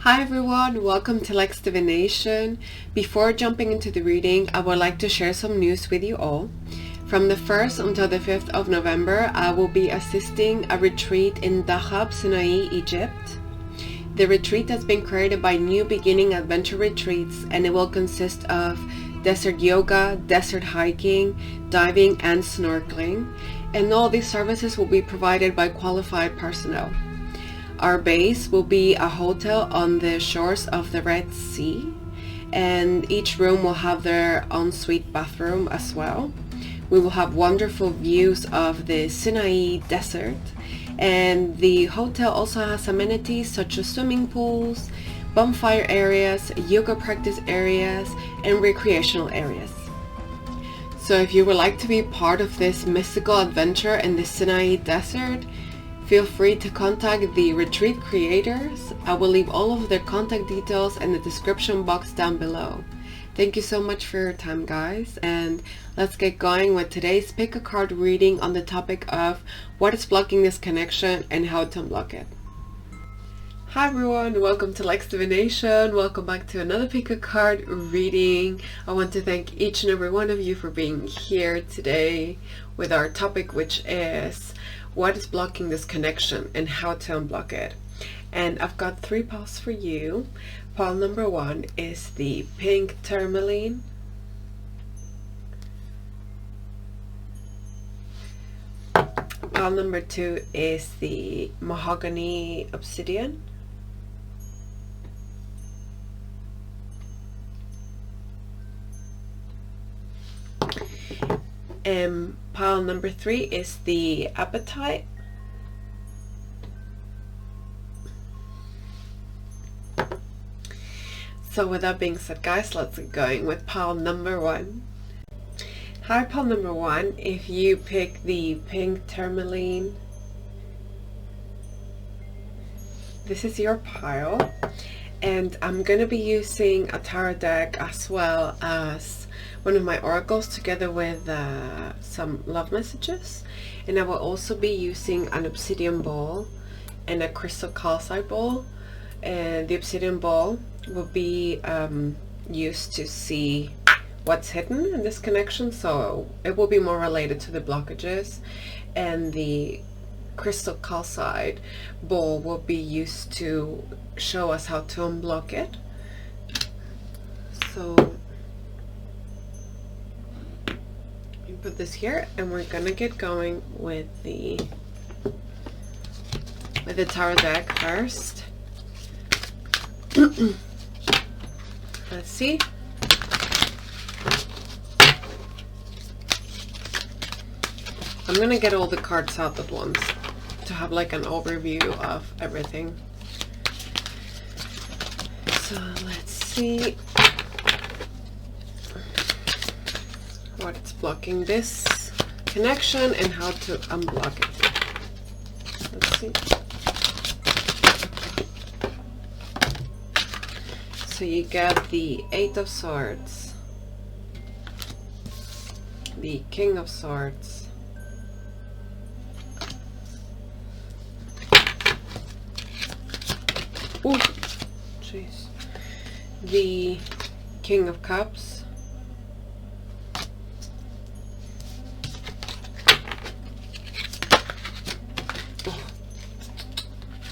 Hi everyone, welcome to Divination. Before jumping into the reading, I would like to share some news with you all. From the 1st until the 5th of November, I will be assisting a retreat in Dahab, Sinai, Egypt. The retreat has been created by New Beginning Adventure Retreats, and it will consist of desert yoga, desert hiking, diving, and snorkeling. And all these services will be provided by qualified personnel. Our base will be a hotel on the shores of the Red Sea, and each room will have their ensuite bathroom as well. We will have wonderful views of the Sinai desert, and the hotel also has amenities such as swimming pools, bonfire areas, yoga practice areas, and recreational areas. So if you would like to be part of this mystical adventure in the Sinai desert, feel free to contact the retreat creators. I will leave all of their contact details in the description box down below. Thank you so much for your time, guys, and let's get going with today's pick a card reading on the topic of what is blocking this connection and how to unblock it. Hi everyone, welcome to Divination. Welcome back to another pick a card reading. I want to thank each and every one of you for being here today with our topic, which is what is blocking this connection and how to unblock it. And I've got 3 piles for you. Pile number 1 is the pink Tourmaline. Pile number 2 is the Mahogany Obsidian. And pile number 3 is the Apatite. So with that being said, guys, let's get going with pile number 1. Hi, pile number 1. If you pick the pink Tourmaline, this is your pile. And I'm going to be using a tarot deck as well as one of my oracles together with some love messages. And I will also be using an obsidian ball and a crystal calcite ball. And the obsidian ball will be used to see what's hidden in this connection, so it will be more related to the blockages. And the crystal calcite ball will be used to show us how to unblock it. So you put this here, and we're gonna get going with the tarot deck first. Let's see. I'm gonna get all the cards out at once to have like an overview of everything. So let's see what's blocking this connection and how to unblock it. Let's see. So you get the 8 of Swords, the King of Swords, ooh, jeez, the King of Cups, oh,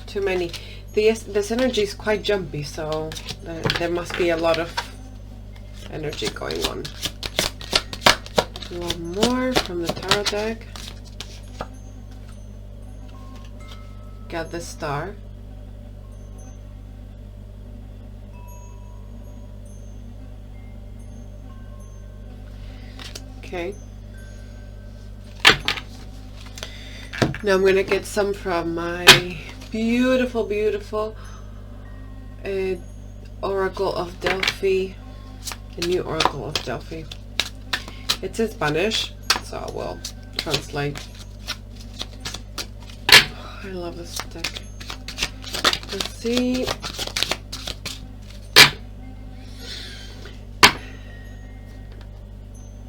too many. This energy is quite jumpy, so there must be a lot of energy going on. One more from the tarot deck. Got the Star. Okay. Now I'm gonna get some from my beautiful Oracle of Delphi, the new Oracle of Delphi. It's in Spanish, so I will translate. I love this deck. Let's see.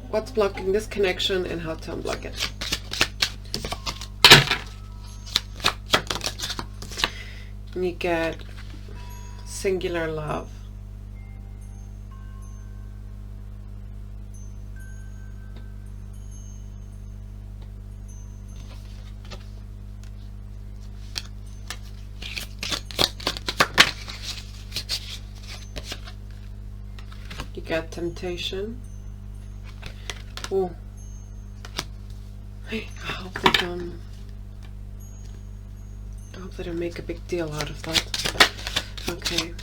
What's blocking this connection and how to unblock it. And you get singular love. You get temptation. Oh, I hope they don't. I hope they don't make a big deal out of that. Okay.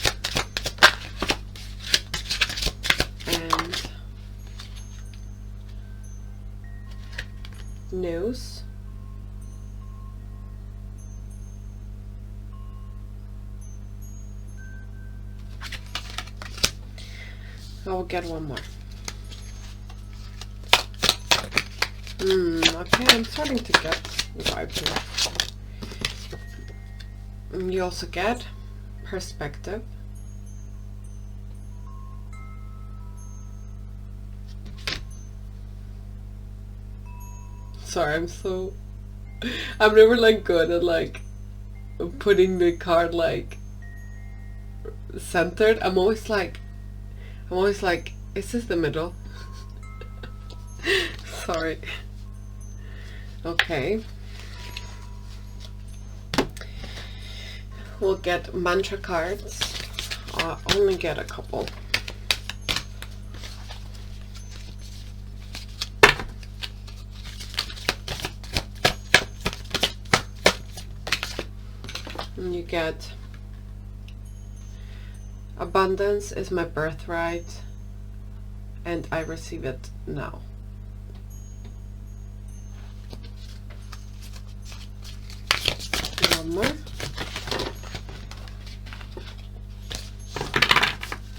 And nose. I will get one more. Okay, I'm starting to get the vibe here. And you also get perspective. Sorry, I'm never like good at like putting the card like centered. I'm always like, is this the middle? Sorry. Okay. We'll get mantra cards. I'll only get a couple. And you get abundance is my birthright, and I receive it now. One more.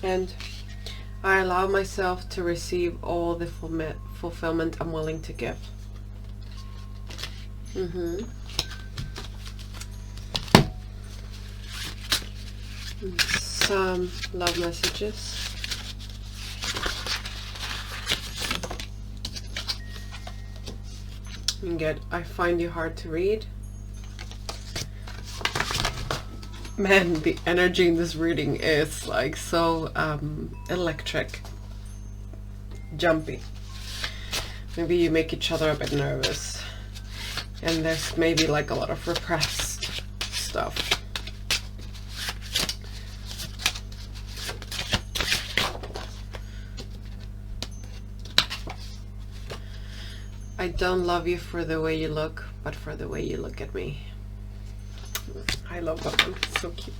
And I allow myself to receive all the fulfillment I'm willing to give. Some love messages. You get, I find you hard to read. Man, the energy in this reading is like so electric, jumpy. Maybe you make each other a bit nervous, and there's maybe like a lot of repressed stuff. I don't love you for the way you look, but for the way you look at me. I love that one, it's so cute.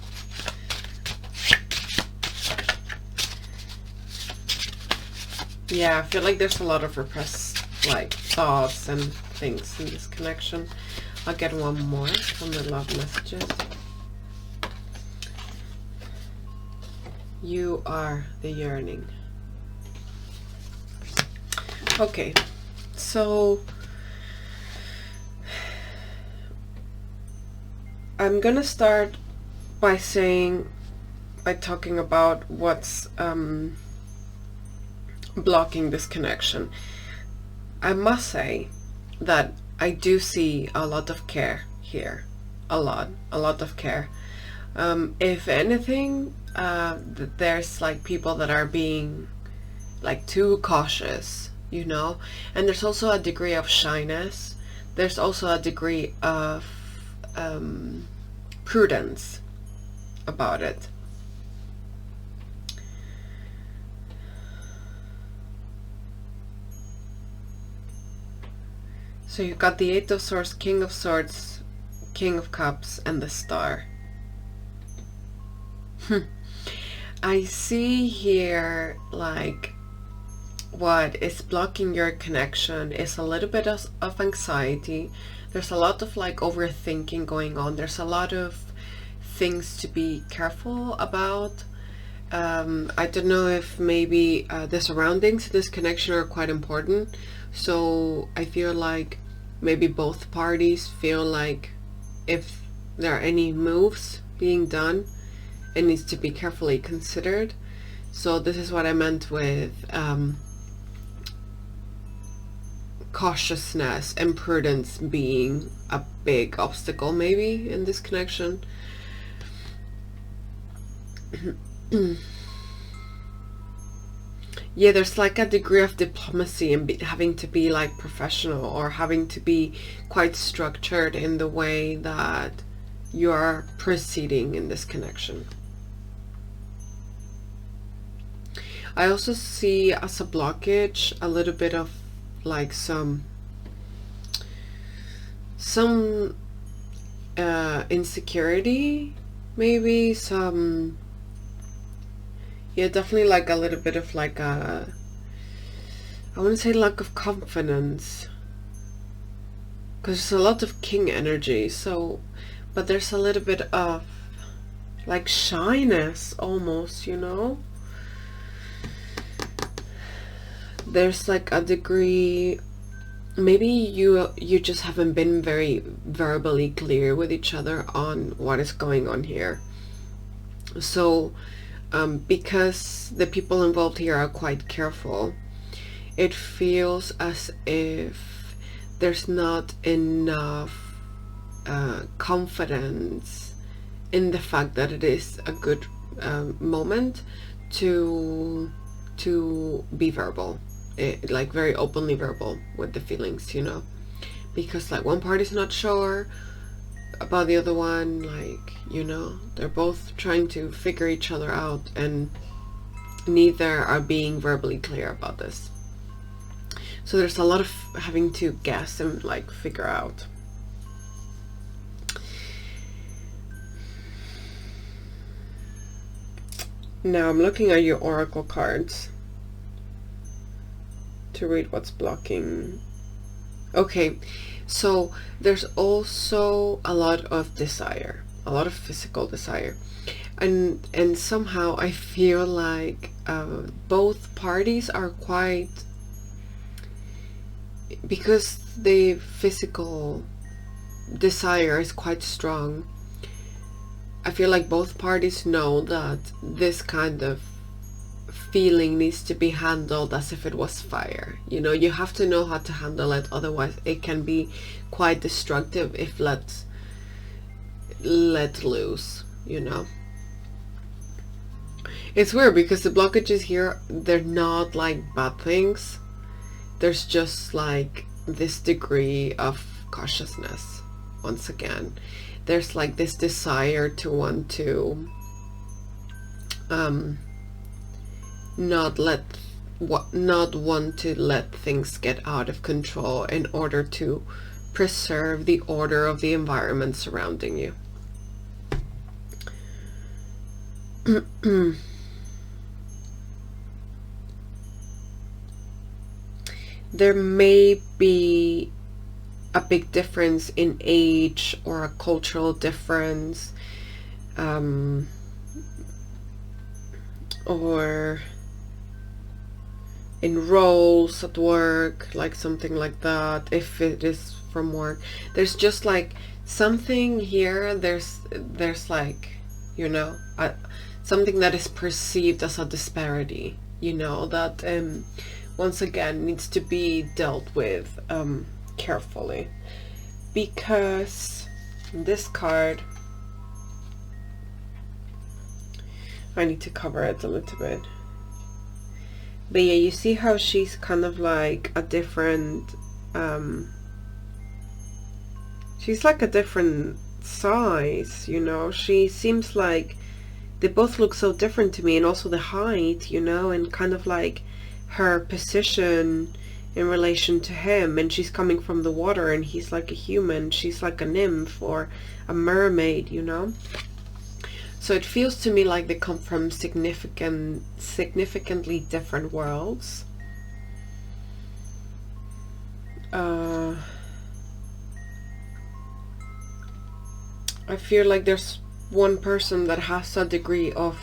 Yeah, I feel like there's a lot of repressed like thoughts and things in this connection. I'll get one more from the love messages. You are the yearning. Okay, so I'm gonna start by talking about what's blocking this connection. I must say that I do see a lot of care here, a lot of care. If anything, there's like people that are being like too cautious, you know, and there's also a degree of shyness. There's also a degree of prudence about it. So you've got the Eight of Swords, King of Swords, King of Cups, and the Star. I see here like what is blocking your connection is a little bit of anxiety. There's a lot of like overthinking going on. There's a lot of things to be careful about. I don't know if maybe the surroundings of this connection are quite important. So I feel like maybe both parties feel like if there are any moves being done, it needs to be carefully considered. So this is what I meant with cautiousness and prudence being a big obstacle maybe in this connection. Yeah, there's like a degree of diplomacy and having to be like professional, or having to be quite structured in the way that you're proceeding in this connection. I also see as a blockage a little bit of like some insecurity, maybe some, yeah, definitely like a little bit of like a, I wouldn't say lack of confidence, because there's a lot of king energy, so, but there's a little bit of like shyness almost, you know. There's like a degree, maybe you just haven't been very verbally clear with each other on what is going on here. So because the people involved here are quite careful, it feels as if there's not enough confidence in the fact that it is a good moment to be verbal, like very openly verbal with the feelings, you know, because like one party's not sure about the other one, like, you know, they're both trying to figure each other out, and neither are being verbally clear about this. So there's a lot of having to guess and like figure out. Now I'm looking at your oracle cards to read what's blocking. Okay, so there's also a lot of desire, a lot of physical desire, and somehow I feel like both parties are quite, because the physical desire is quite strong. I feel like both parties know that this kind of feeling needs to be handled as if it was fire. You know, you have to know how to handle it, otherwise it can be quite destructive if let loose, you know. It's weird because the blockages here, they're not like bad things. There's just like this degree of cautiousness. Once again, there's like this desire to want to not want to let things get out of control in order to preserve the order of the environment surrounding you. There may be a big difference in age or a cultural difference, or in roles at work, like something like that. If it is from work, there's just like something here, there's like, you know, something that is perceived as a disparity, you know, that once again needs to be dealt with carefully, because this card, I need to cover it a little bit, but yeah, you see how she's kind of like a different she's like a different size, you know. She seems like they both look so different to me, and also the height, you know, and kind of like her position in relation to him, and she's coming from the water and he's like a human, she's like a nymph or a mermaid, you know. So it feels to me like they come from significantly different worlds. I feel like there's one person that has a degree of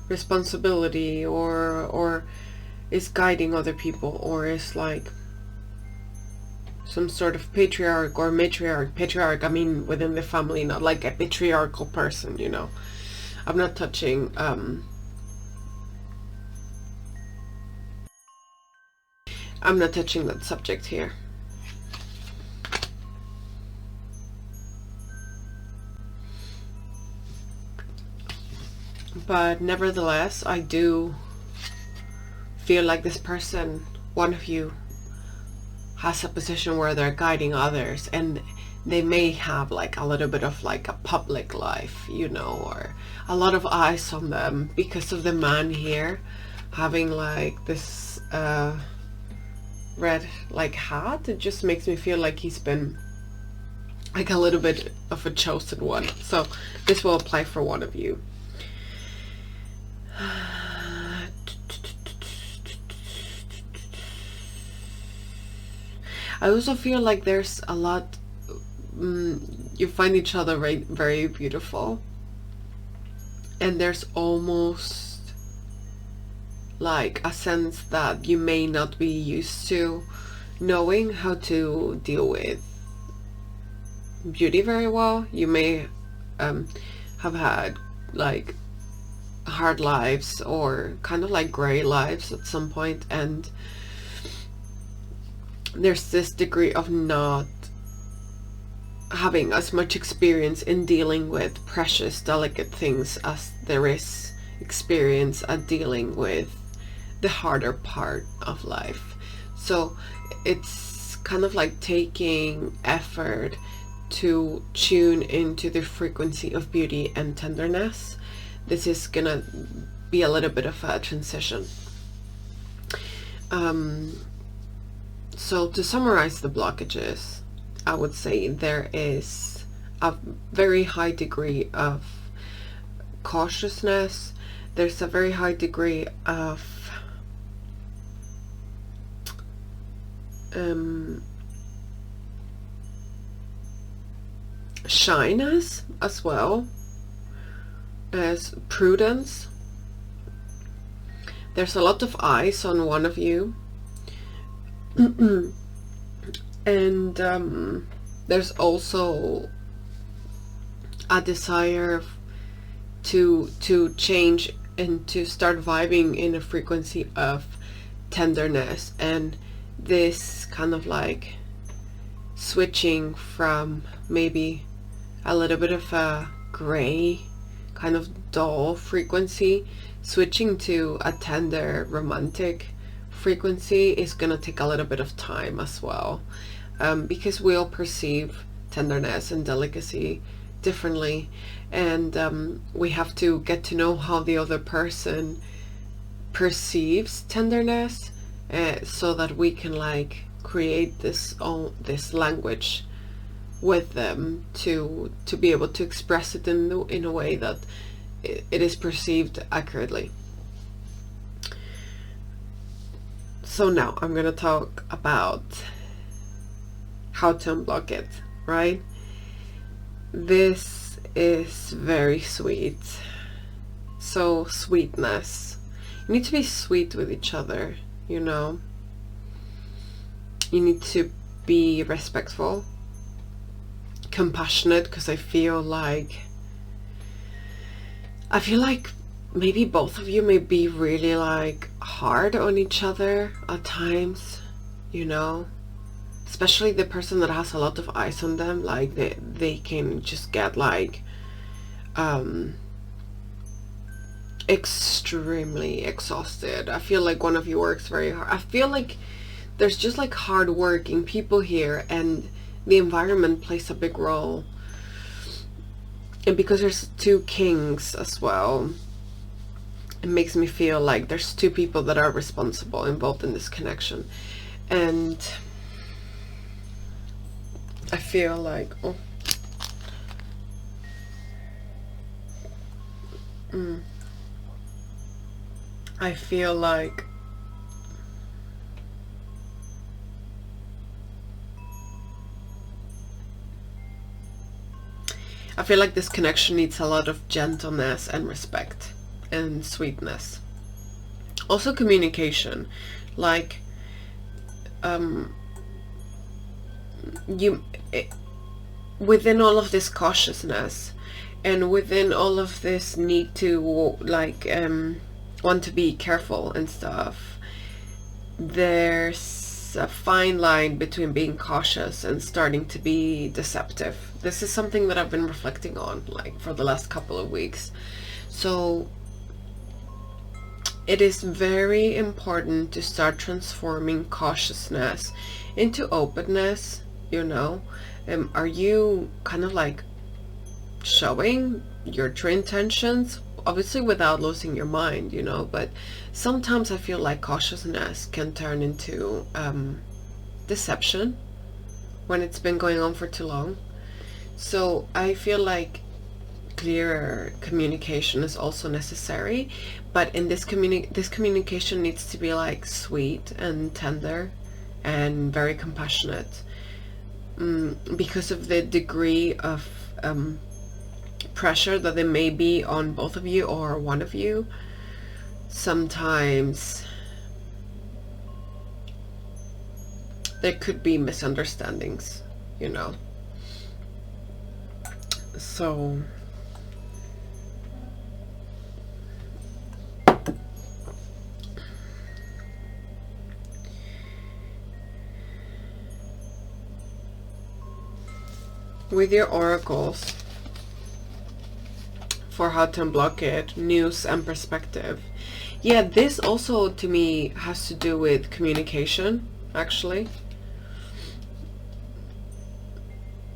responsibility, or is guiding other people, or is like some sort of patriarch or patriarch, I mean within the family, not like a patriarchal person, you know. I'm not touching that subject here. but nevertheless, I do feel like this person, one of you, has a position where they're guiding others, and they may have like a little bit of like a public life, you know, or a lot of eyes on them because of the man here having like this red like hat. It just makes me feel like he's been like a little bit of a chosen one. So this will apply for one of you. I also feel like there's a lot, you find each other very beautiful, and there's almost like a sense that you may not be used to knowing how to deal with beauty very well. You may have had like hard lives or kind of like gray lives at some point, and there's this degree of not having as much experience in dealing with precious, delicate things as there is experience at dealing with the harder part of life. So it's kind of like taking effort to tune into the frequency of beauty and tenderness. This is gonna be a little bit of a transition. So to summarize the blockages, I would say there is a very high degree of cautiousness. There's a very high degree of shyness as well as prudence. There's a lot of eyes on one of you. And there's also a desire to change and to start vibing in a frequency of tenderness, and this kind of like switching from maybe a little bit of a gray kind of dull frequency, switching to a tender romantic frequency is gonna take a little bit of time as well, because we all perceive tenderness and delicacy differently, and we have to get to know how the other person perceives tenderness, so that we can like create this language with them to be able to express it in a way that it is perceived accurately. So now I'm gonna talk about how to unblock it, right? This is very sweet. So sweetness. You need to be sweet with each other, you know? You need to be respectful, compassionate, because I feel like maybe both of you may be really like hard on each other at times, you know, especially the person that has a lot of eyes on them. Like they can just get like extremely exhausted. I feel like one of you works very hard. I feel like there's just like hard working people here, and the environment plays a big role. And because there's two kings as well, it makes me feel like there's two people that are responsible involved in this connection. And I feel like I feel like this connection needs a lot of gentleness and respect and sweetness. Also communication, like within all of this cautiousness and within all of this need to like want to be careful and stuff, there's a fine line between being cautious and starting to be deceptive. This is something that I've been reflecting on like for the last couple of weeks. So it is very important to start transforming cautiousness into openness, you know. Are you kind of like showing your true intentions, obviously without losing your mind, you know? But sometimes I feel like cautiousness can turn into deception when it's been going on for too long. So I feel like clearer communication is also necessary, but in this communication needs to be like sweet and tender and very compassionate, because of the degree of pressure that there may be on both of you or one of you. Sometimes there could be misunderstandings, you know. So with your oracles for how to unblock it, news and perspective. Yeah, this also to me has to do with communication, actually.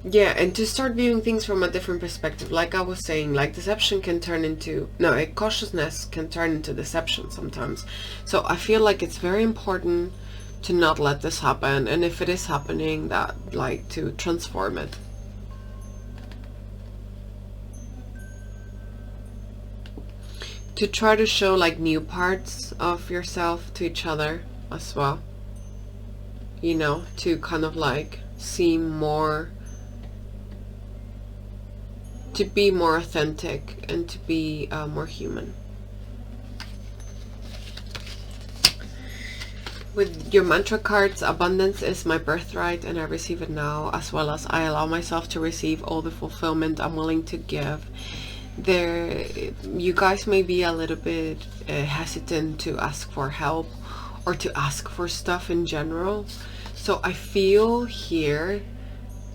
Yeah, and to start viewing things from a different perspective. Like I was saying, like deception can turn into, no, cautiousness can turn into deception sometimes. So I feel like it's very important to not let this happen, and if it is happening, that like to transform it. To try to show like new parts of yourself to each other as well, you know, to kind of like seem more, to be more authentic and to be more human. With your mantra cards, abundance is my birthright and I receive it now, as well as I allow myself to receive all the fulfillment I'm willing to give. There, you guys may be a little bit hesitant to ask for help or to ask for stuff in general. So I feel here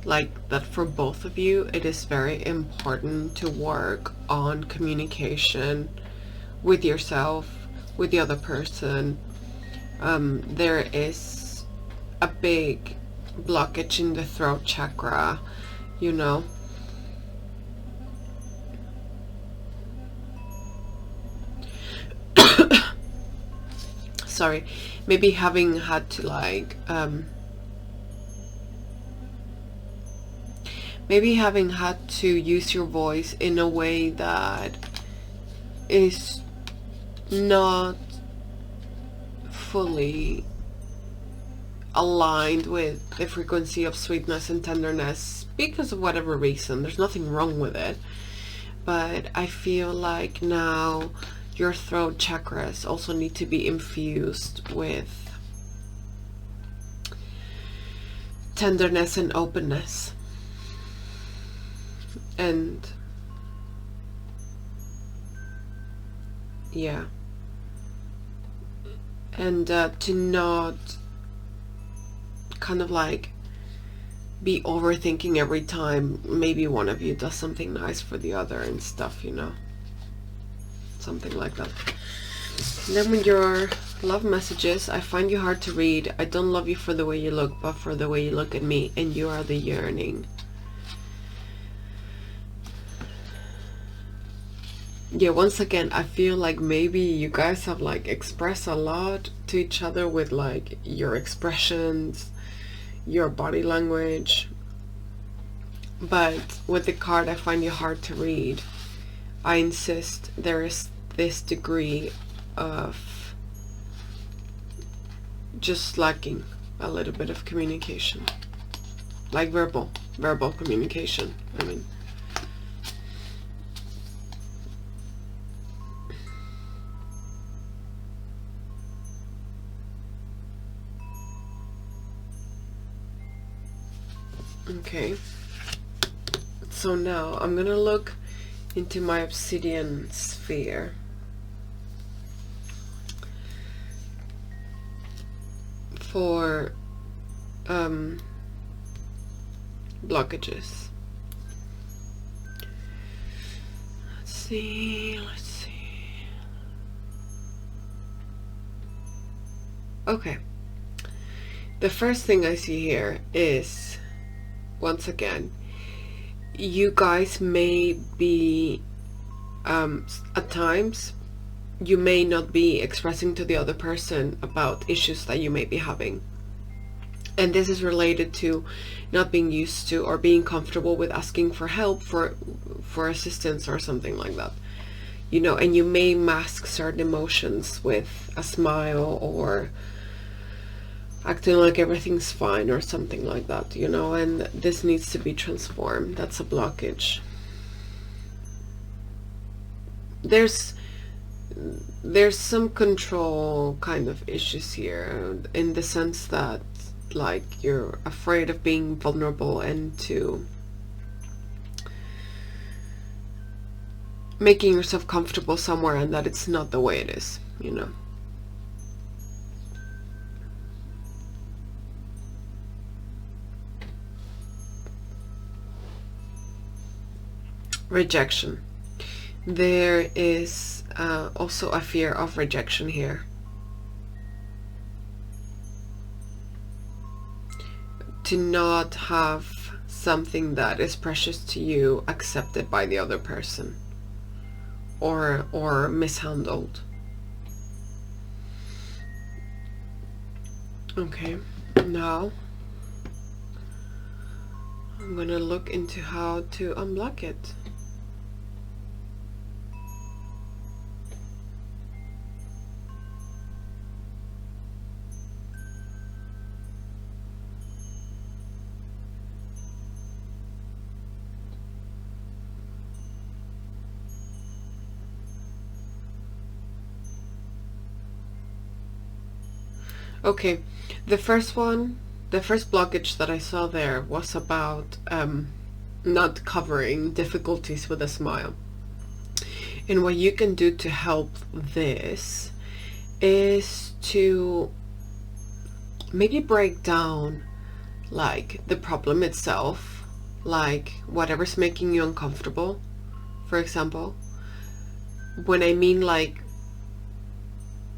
like that for both of you, it is very important to work on communication with yourself, with the other person. There is a big blockage in the throat chakra, you know. Sorry, maybe having had to like maybe having had to use your voice in a way that is not fully aligned with the frequency of sweetness and tenderness because of whatever reason. There's nothing wrong with it, but I feel like now your throat chakras also need to be infused with tenderness and openness, and yeah, and to not kind of like be overthinking every time maybe one of you does something nice for the other and stuff, you know, something like that. And then with your love messages, I find you hard to read. I don't love you for the way you look, but for the way you look at me, and you are the yearning. Yeah, once again, I feel like maybe you guys have like expressed a lot to each other with like your expressions, your body language, but with the card, I find you hard to read. I insist there is this degree of just lacking a little bit of communication, like verbal communication, I mean. Okay, so now I'm gonna look into my obsidian sphere for blockages. Let's see. Okay. The first thing I see here is, once again, you guys may be, at times, you may not be expressing to the other person about issues that you may be having. And this is related to not being used to or being comfortable with asking for help, for assistance or something like that. You know, and you may mask certain emotions with a smile or acting like everything's fine or something like that, you know, and this needs to be transformed. That's a blockage. There's some control kind of issues here, in the sense that, like, you're afraid of being vulnerable and to making yourself comfortable somewhere, and that it's not the way it is, you know. Rejection. There is also a fear of rejection here. To not have something that is precious to you accepted by the other person, or mishandled. Okay, now I'm gonna look into how to unblock it. Okay, the first blockage that I saw there was about not covering difficulties with a smile. And what you can do to help this is to maybe break down, like, the problem itself, like whatever's making you uncomfortable. For example, when I mean, like,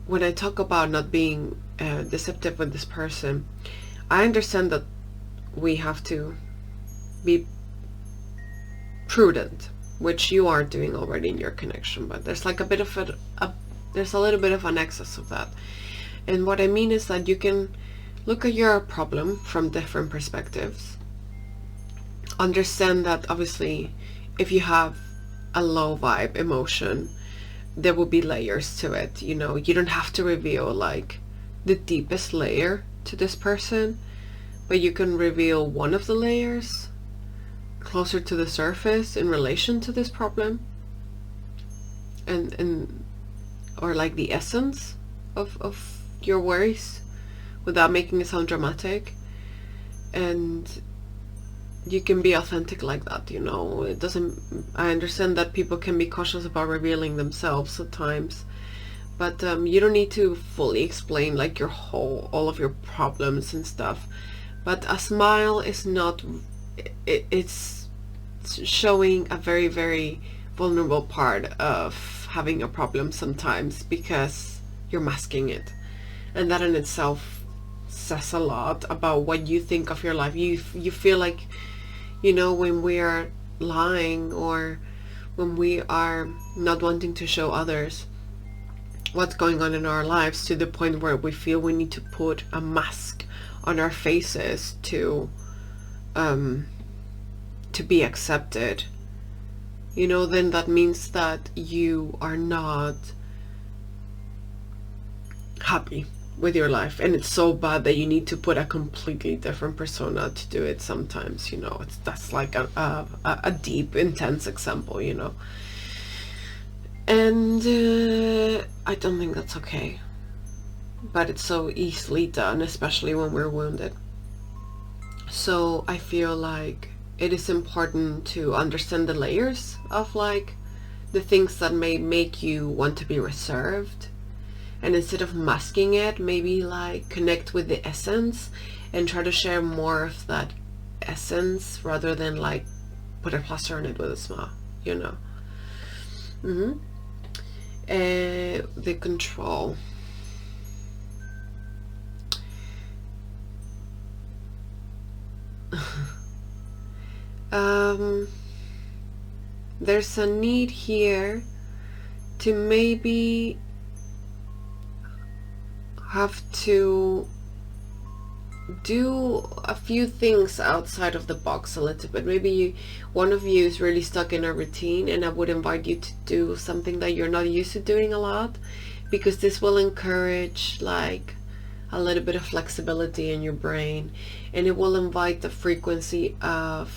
when I talk about not being deceptive with this person, I understand that we have to be prudent, which you are doing already in your connection, but there's like a bit of there's a little bit of an excess of that. And what I mean is that you can look at your problem from different perspectives. Understand that obviously if you have a low vibe emotion, there will be layers to it, you know. You don't have to reveal like the deepest layer to this person, but you can reveal one of the layers closer to the surface in relation to this problem, and or like the essence of your worries, without making it sound dramatic. And you can be authentic like that, you know. It doesn't, I understand that people can be cautious about revealing themselves at times, but you don't need to fully explain like all of your problems and stuff. But a smile is not, it's showing a very, very vulnerable part of having a problem sometimes, because you're masking it, and that in itself says a lot about what you think of your life. You feel like, you know, when we are lying, or when we are not wanting to show others what's going on in our lives, to the point where we feel we need to put a mask on our faces to be accepted, you know, then that means that you are not happy with your life, and it's so bad that you need to put a completely different persona to do it sometimes, you know. That's like a deep, intense example, you know. And I don't think that's okay, but it's so easily done, especially when we're wounded. So I feel like it is important to understand the layers of like the things that may make you want to be reserved, and instead of masking it, maybe like connect with the essence and try to share more of that essence, rather than like put a plaster on it with a smile, you know. The control. there's a need here to maybe have to do a few things outside of the box a little bit. Maybe one of you is really stuck in a routine, and I would invite you to do something that you're not used to doing a lot, because this will encourage like a little bit of flexibility in your brain, and it will invite the frequency of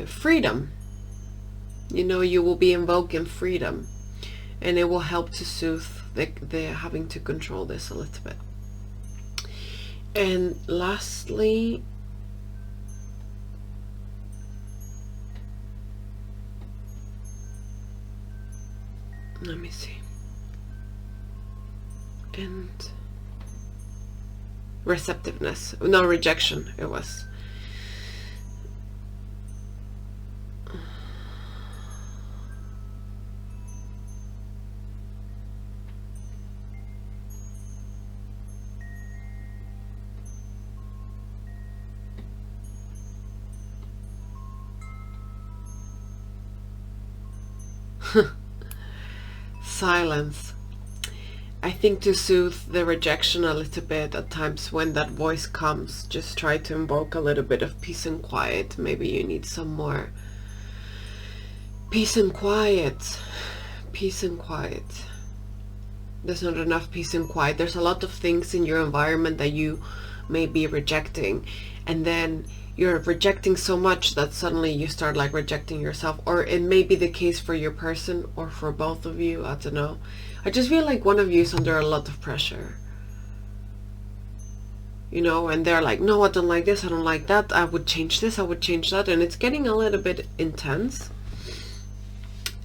freedom. You know, you will be invoking freedom, and it will help to soothe the having to control this a little bit. And lastly, let me see, and receptiveness, no, rejection it was. Silence. I think to soothe the rejection a little bit at times when that voice comes, just try to invoke a little bit of peace and quiet. Maybe you need some more peace and quiet. Peace and quiet. There's not enough peace and quiet. There's a lot of things in your environment that you may be rejecting, and then you're rejecting so much that suddenly you start like rejecting yourself. Or it may be the case for your person or for both of you, I don't know. I just feel like one of you is under a lot of pressure, you know, and they're like, no, I don't like this, I don't like that, I would change this, I would change that, and it's getting a little bit intense.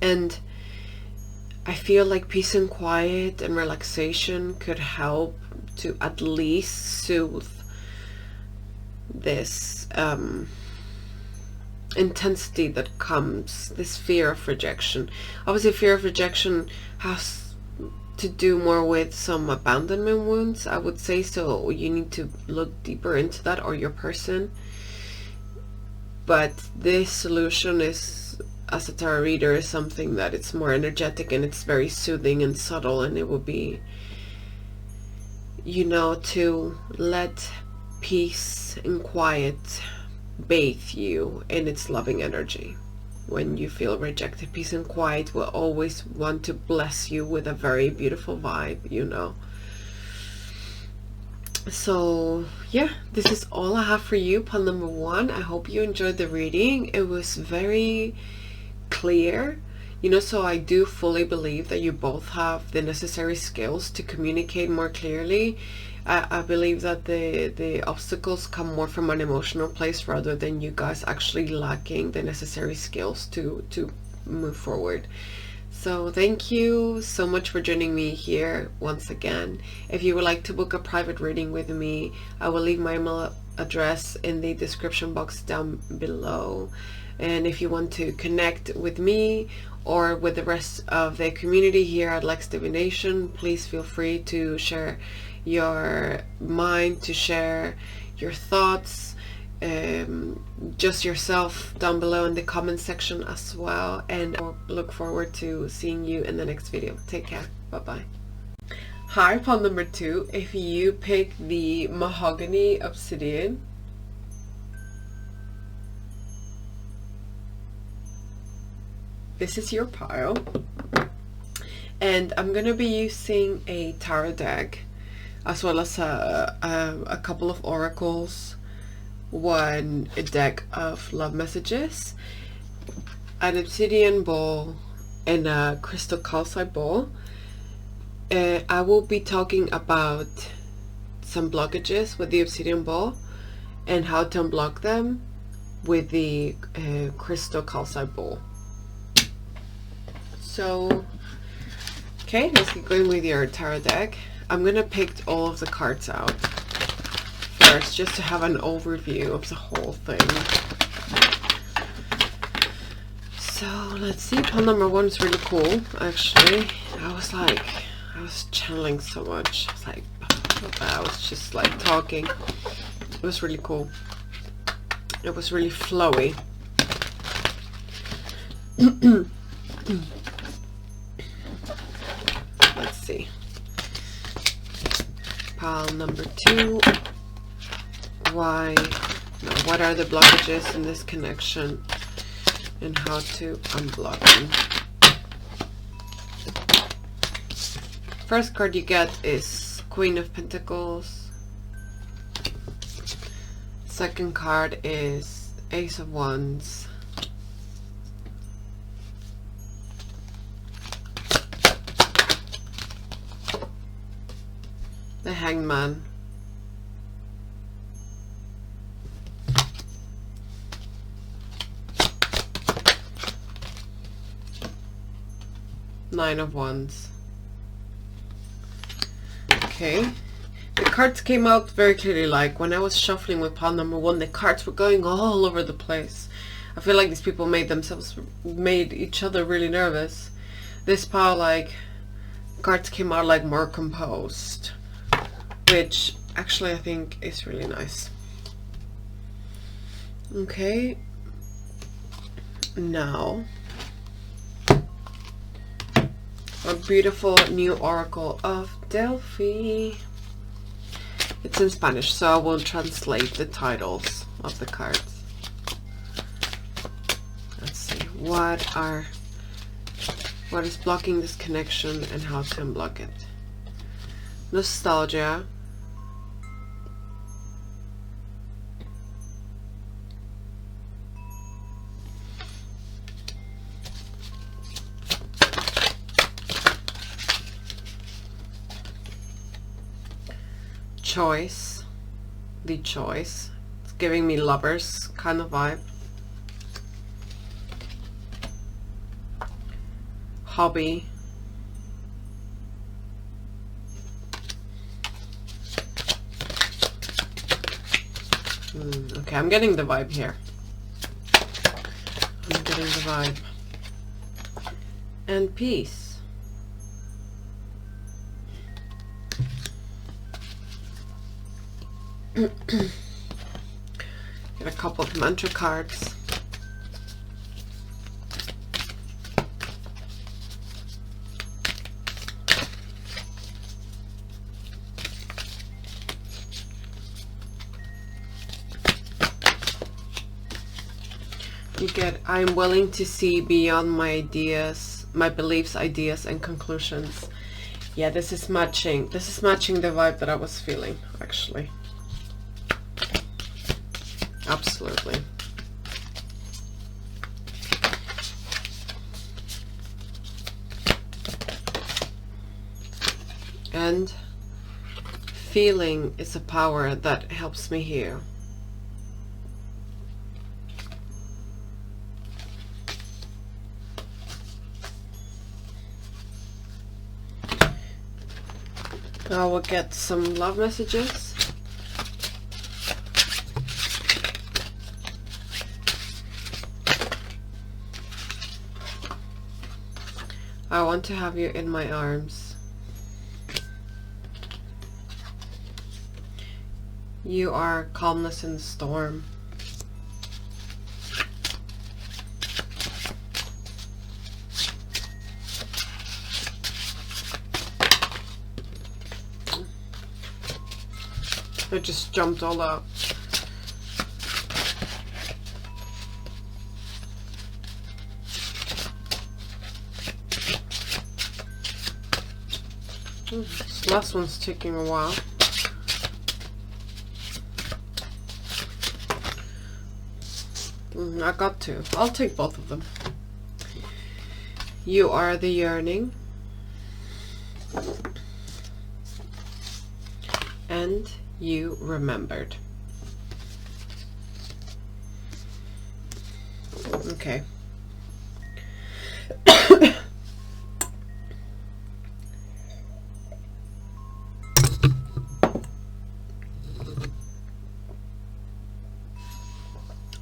And I feel like peace and quiet and relaxation could help to at least soothe this intensity that comes, this fear of rejection. Obviously, fear of rejection has to do more with some abandonment wounds, I would say, so you need to look deeper into that, or your person. But this solution is, as a tarot reader, is something that it's more energetic and it's very soothing and subtle, and it will be, you know, to let peace and quiet bathe you in its loving energy. When you feel rejected, peace and quiet will always want to bless you with a very beautiful vibe, you know. So yeah, this is all I have for you, pile number 1. I hope you enjoyed the reading. It was very clear, you know, so I do fully believe that you both have the necessary skills to communicate more clearly. I believe that the obstacles come more from an emotional place rather than you guys actually lacking the necessary skills to move forward. So thank you so much for joining me here once again. If you would like to book a private reading with me, I will leave my email address in the description box down below. And if you want to connect with me or with the rest of the community here at Lex Divination, please feel free to share your mind, to share your thoughts, just yourself down below in the comment section as well. And I'll look forward to seeing you in the next video. Take care. Bye bye. Hi, pile number 2. If you pick the Mahogany Obsidian, this is your pile, and I'm gonna be using a tarot deck as well as a couple of oracles, one a deck of love messages, an obsidian ball, and a crystal calcite ball. I will be talking about some blockages with the obsidian ball and how to unblock them with the crystal calcite ball. So, okay, let's get going with your tarot deck. I'm gonna pick all of the cards out first, just to have an overview of the whole thing. So let's see. Pile number 1 is really cool, actually. I was channeling so much. I was just like talking. It was really cool. It was really flowy. Let's see. Pile number 2. Why? No, what are the blockages in this connection and how to unblock them? First card you get is Queen of Pentacles. Second card is Ace of Wands. The Hangman. Nine of Wands. Okay. The cards came out very clearly. Like when I was shuffling with pile number 1, the cards were going all over the place. I feel like these people made each other really nervous. This pile, like, cards came out like more composed, which actually I think is really nice. Okay. Now, a beautiful new Oracle of Delphi. It's in Spanish, so I will translate the titles of the cards. Let's see, what is blocking this connection and how to unblock it. Nostalgia. Choice. The choice. It's giving me Lovers kind of vibe. Hobby. Okay, I'm getting the vibe here. I'm getting the vibe. And peace. Get a couple of mantra cards. You get, I'm willing to see beyond my ideas, my beliefs, ideas, and conclusions. Yeah, this is matching the vibe that I was feeling, actually. Absolutely. And feeling is a power that helps me here. I will get some love messages. I want to have you in my arms. You are calmness in the storm. It just jumped all out. This last one's taking a while. I got to. I'll take both of them. You are the yearning. And you remembered. Okay.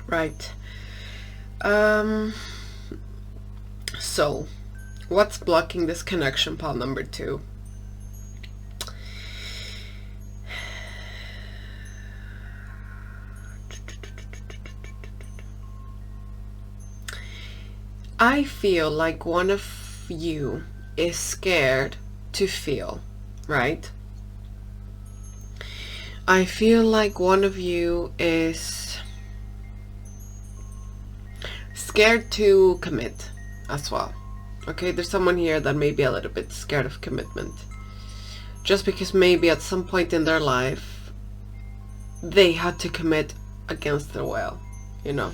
Right. So what's blocking this connection, pile number 2? I feel like one of you is scared to feel, right? I feel like one of you is scared to commit as well. Okay, there's someone here that may be a little bit scared of commitment. Just because maybe at some point in their life they had to commit against their will, you know.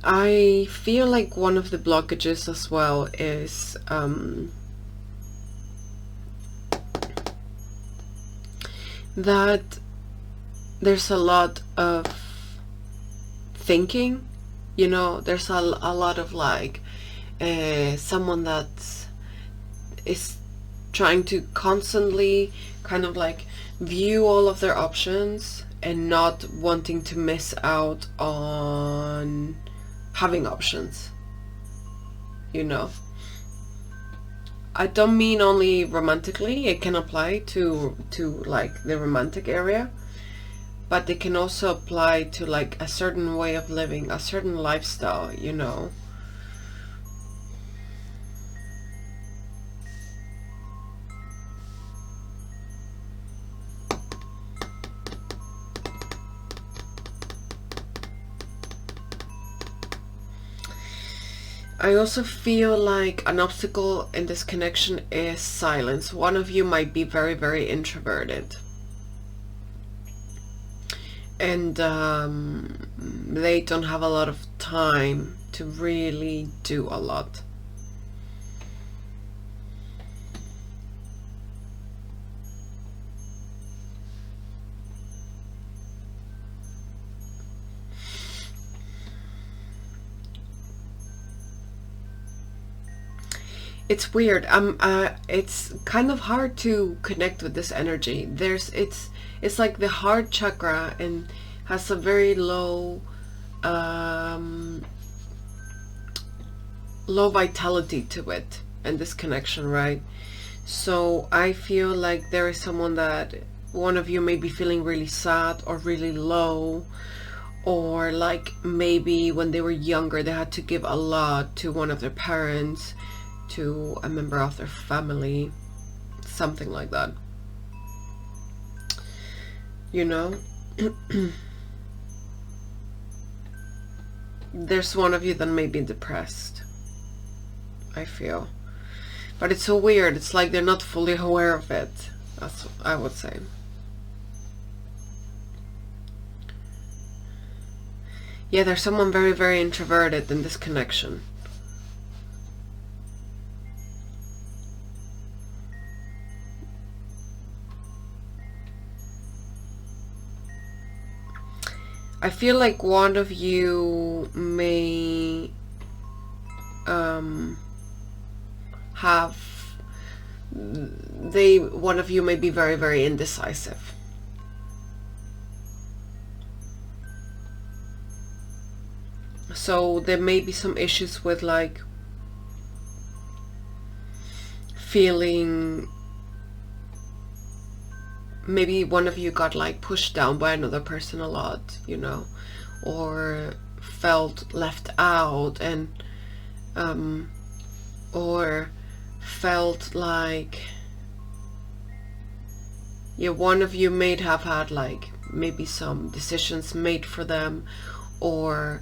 I feel like one of the blockages as well is that there's a lot of thinking, you know. There's a lot of like someone that is trying to constantly kind of like view all of their options and not wanting to miss out on having options, you know. I don't mean only romantically, it can apply to like the romantic area, but it can also apply to like a certain way of living, a certain lifestyle, you know. I also feel like an obstacle in this connection is silence. One of you might be very, very introverted. And they don't have a lot of time to really do a lot. It's weird. It's kind of hard to connect with this energy. It's like the heart chakra and has a very low low vitality to it and this connection, right? So I feel like there is someone that one of you may be feeling really sad or really low, or like maybe when they were younger they had to give a lot to one of their parents, to a member of their family, something like that, you know. There's one of you that may be depressed, I feel, but it's so weird. It's like they're not fully aware of it, that's what I would say. Yeah, there's someone very, very introverted in this connection. I feel like one of you may one of you may be very, very indecisive. So there may be some issues with like feeling, maybe one of you got like pushed down by another person a lot, you know, or felt left out, and or felt like, yeah, one of you may have had like maybe some decisions made for them, or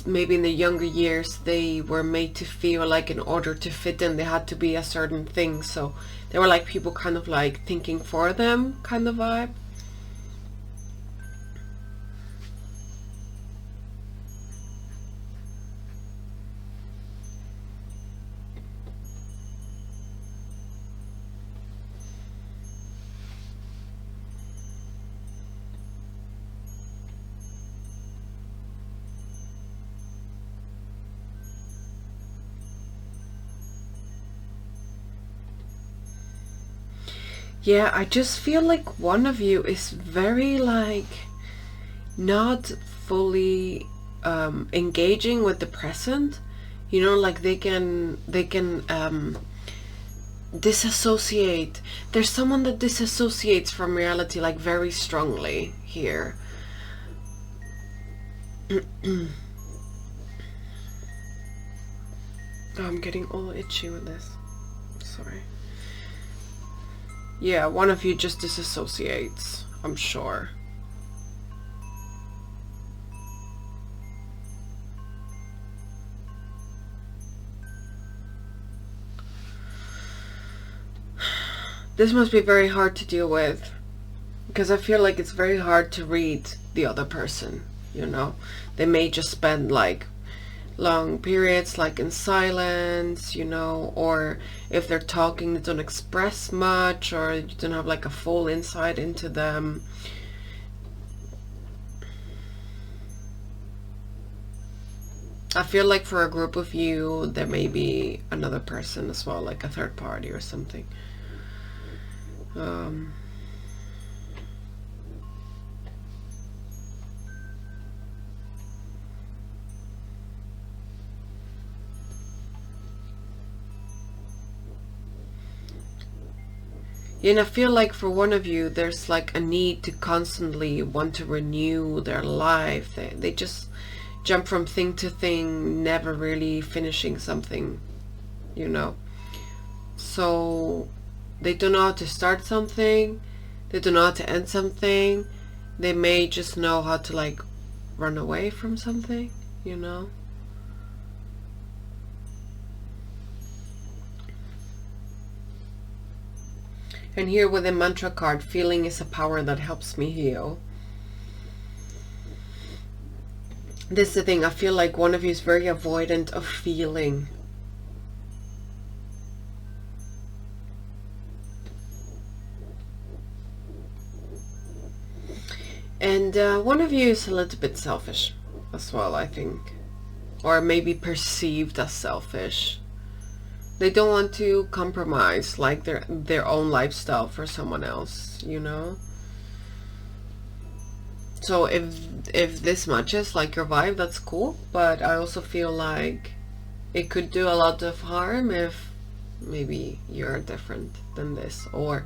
maybe in the younger years they were made to feel like in order to fit in they had to be a certain thing, so they were like people kind of like thinking for them kind of vibe. Yeah, I just feel like one of you is very like not fully engaging with the present, you know, like they can disassociate. There's someone that disassociates from reality like very strongly here. Oh, I'm getting all itchy with this. Sorry. Yeah, one of you just disassociates, I'm sure. This must be very hard to deal with, because I feel like it's very hard to read the other person, you know? They may just spend like long periods like in silence, you know, or if they're talking they don't express much, or you don't have like a full insight into them. I feel like for a group of you there may be another person as well, like a third party or something. And I feel like for one of you there's like a need to constantly want to renew their life. They just jump from thing to thing, never really finishing something, you know. So they don't know how to start something, they don't know how to end something. They may just know how to like run away from something, you know. And here with the mantra card, feeling is a power that helps me heal. This is the thing, I feel like one of you is very avoidant of feeling. And one of you is a little bit selfish as well, I think. Or maybe perceived as selfish. They don't want to compromise like their own lifestyle for someone else, you know. So if this matches like your vibe, that's cool. But I also feel like it could do a lot of harm if maybe you're different than this, or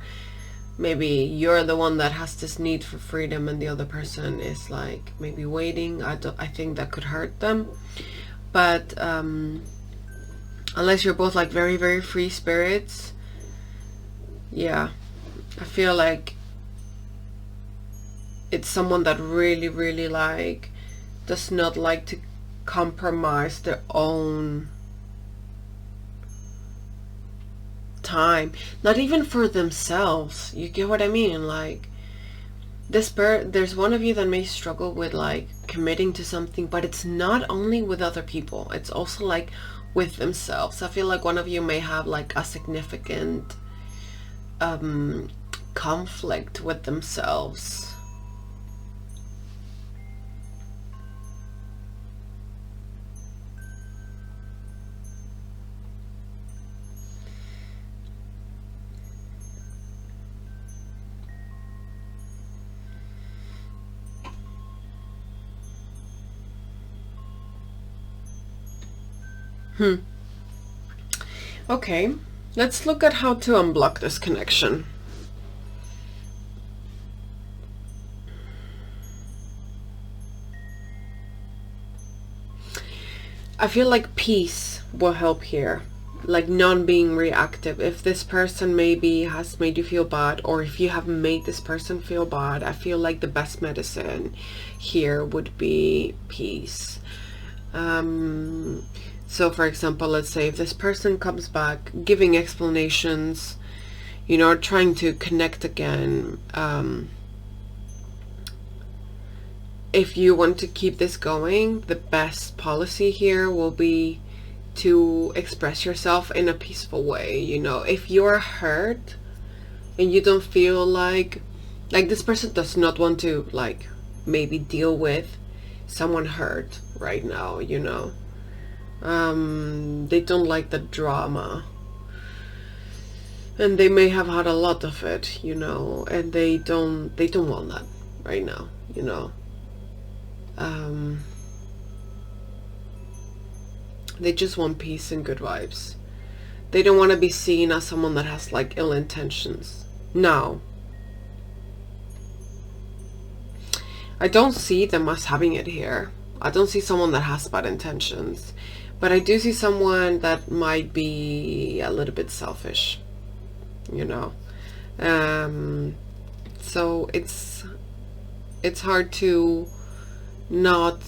maybe you're the one that has this need for freedom and the other person is like maybe waiting. I think that could hurt them. But unless you're both like very, very free spirits, yeah, I feel like it's someone that really, really like does not like to compromise their own time, not even for themselves. You get what I mean? Like there's one of you that may struggle with like committing to something, but it's not only with other people, it's also like with themselves. I feel like one of you may have like a significant conflict with themselves. Okay, let's look at how to unblock this connection. I feel like peace will help here, like non-being reactive. If this person maybe has made you feel bad, or if you have made this person feel bad, I feel like the best medicine here would be peace. So for example, let's say if this person comes back giving explanations, you know, trying to connect again, if you want to keep this going, the best policy here will be to express yourself in a peaceful way. You know, if you're hurt and you don't feel like this person does not want to like maybe deal with someone hurt right now, you know. They don't like the drama, and they may have had a lot of it, you know, and they don't want that right now, you know. They just want peace and good vibes. They don't want to be seen as someone that has like ill intentions. No, I don't see them as having it here. I don't see someone that has bad intentions, but I do see someone that might be a little bit selfish, you know. So it's hard to not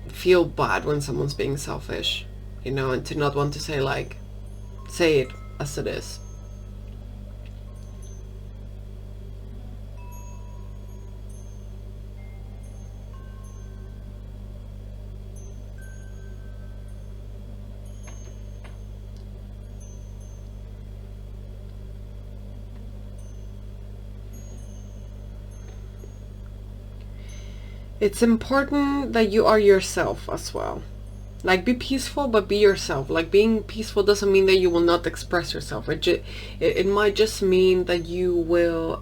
feel bad when someone's being selfish, you know, and to not want to say it as it is. It's important that you are yourself as well. Like, be peaceful, but be yourself. Like, being peaceful doesn't mean that you will not express yourself. It might just mean that you will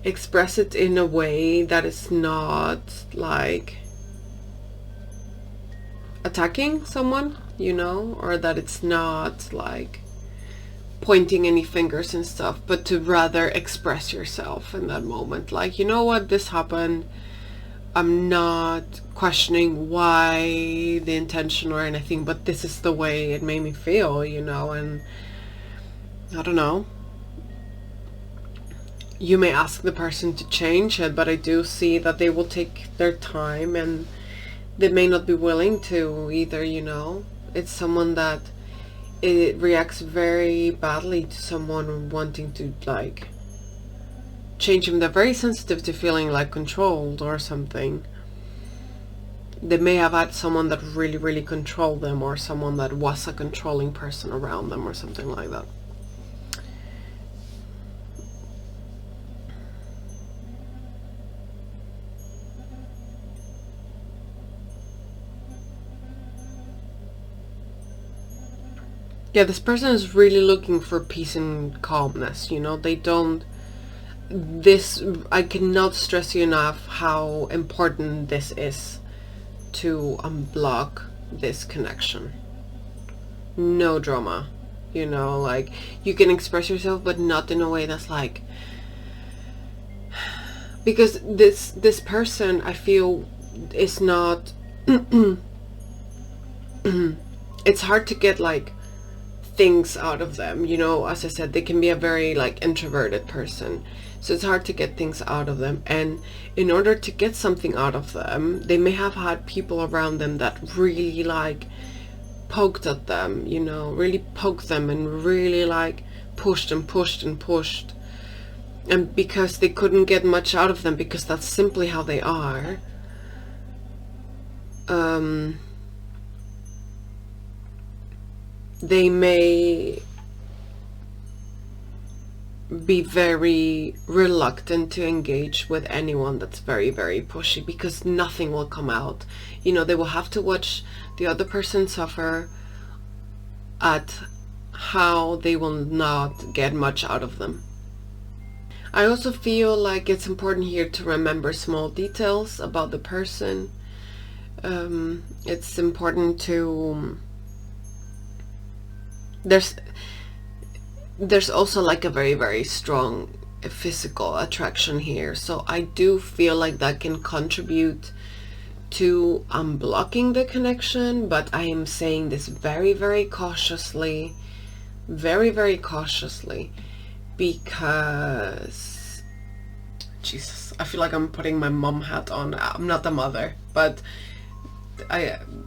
express it in a way that is not like attacking someone, you know, or that it's not like pointing any fingers and stuff, but to rather express yourself in that moment. Like, you know what, this happened. I'm not questioning why, the intention or anything, but this is the way it made me feel, you know, and I don't know. You may ask the person to change it, but I do see that they will take their time and they may not be willing to either, you know. It's someone that it reacts very badly to someone wanting to like change them. They're very sensitive to feeling like controlled or something. They may have had someone that really controlled them, or someone that was a controlling person around them or something like that. Yeah, this person is really looking for peace and calmness, you know. They don't, this, I cannot stress you enough how important this is to unblock this connection. No drama, you know, like, you can express yourself, but not in a way that's like, because this person, I feel, is not it's hard to get like things out of them, you know. As I said, they can be a very like introverted person, so it's hard to get things out of them, and in order to get something out of them, they may have had people around them that really like poked at them, you know, really poked them and really like pushed and pushed and pushed, and because they couldn't get much out of them, because that's simply how they are, they may be very reluctant to engage with anyone that's very pushy, because nothing will come out, you know. They will have to watch the other person suffer at how they will not get much out of them. I also feel like it's important here to remember small details about the person. It's important to, there's also like a very strong physical attraction here, so I do feel like that can contribute to unblocking the connection, but I am saying this very cautiously, very cautiously, because Jesus, I feel like I'm putting my mom hat on. I'm not the mother, but I'm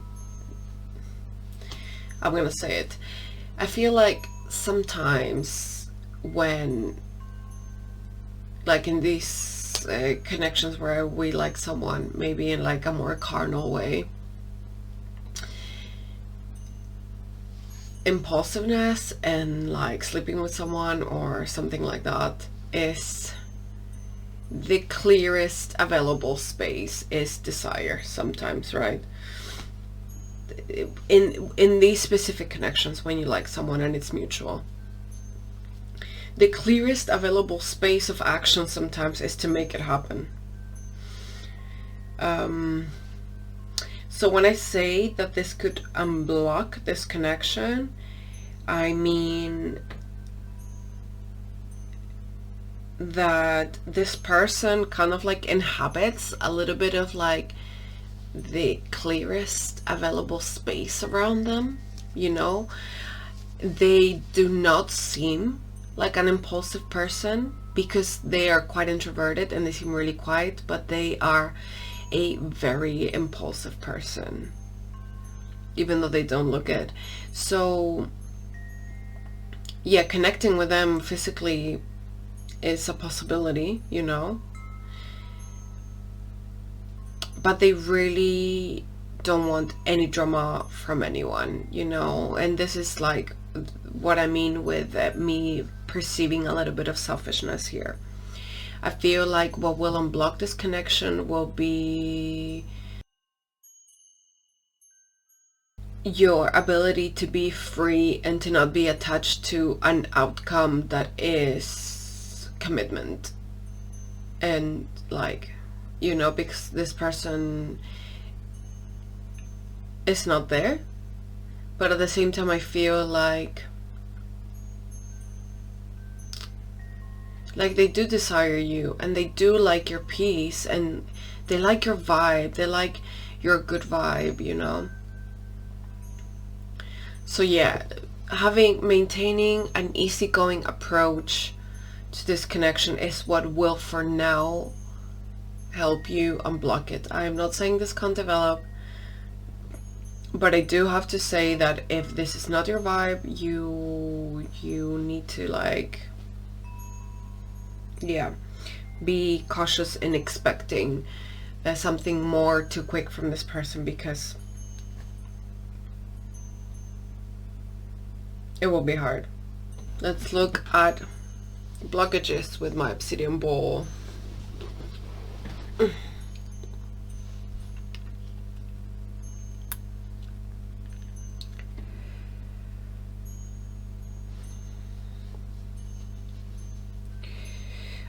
gonna say it. I feel like sometimes when, like in these connections where we like someone, maybe in like a more carnal way, impulsiveness and like sleeping with someone or something like that is the clearest available space is desire sometimes, right? In these specific connections, when you like someone and it's mutual, the clearest available space of action sometimes is to make it happen. So when I say that this could unblock this connection, I mean that this person kind of like inhabits a little bit of like the clearest available space around them, you know. They do not seem like an impulsive person because they are quite introverted and they seem really quiet, but they are a very impulsive person, even though they don't look it. So yeah, connecting with them physically is a possibility, you know, but they really don't want any drama from anyone, you know. And this is like what I mean with me perceiving a little bit of selfishness here. I feel like what will unblock this connection will be your ability to be free and to not be attached to an outcome that is commitment. And like, you know, because this person is not there, but at the same time I feel like they do desire you, and they do like your peace, and they like your vibe, they like your good vibe, you know. So yeah, maintaining an easygoing approach to this connection is what will for now help you unblock it. I am not saying this can't develop, but I do have to say that if this is not your vibe, you need to like, yeah, be cautious in expecting something more too quick from this person, because it will be hard. Let's look at blockages with my obsidian ball.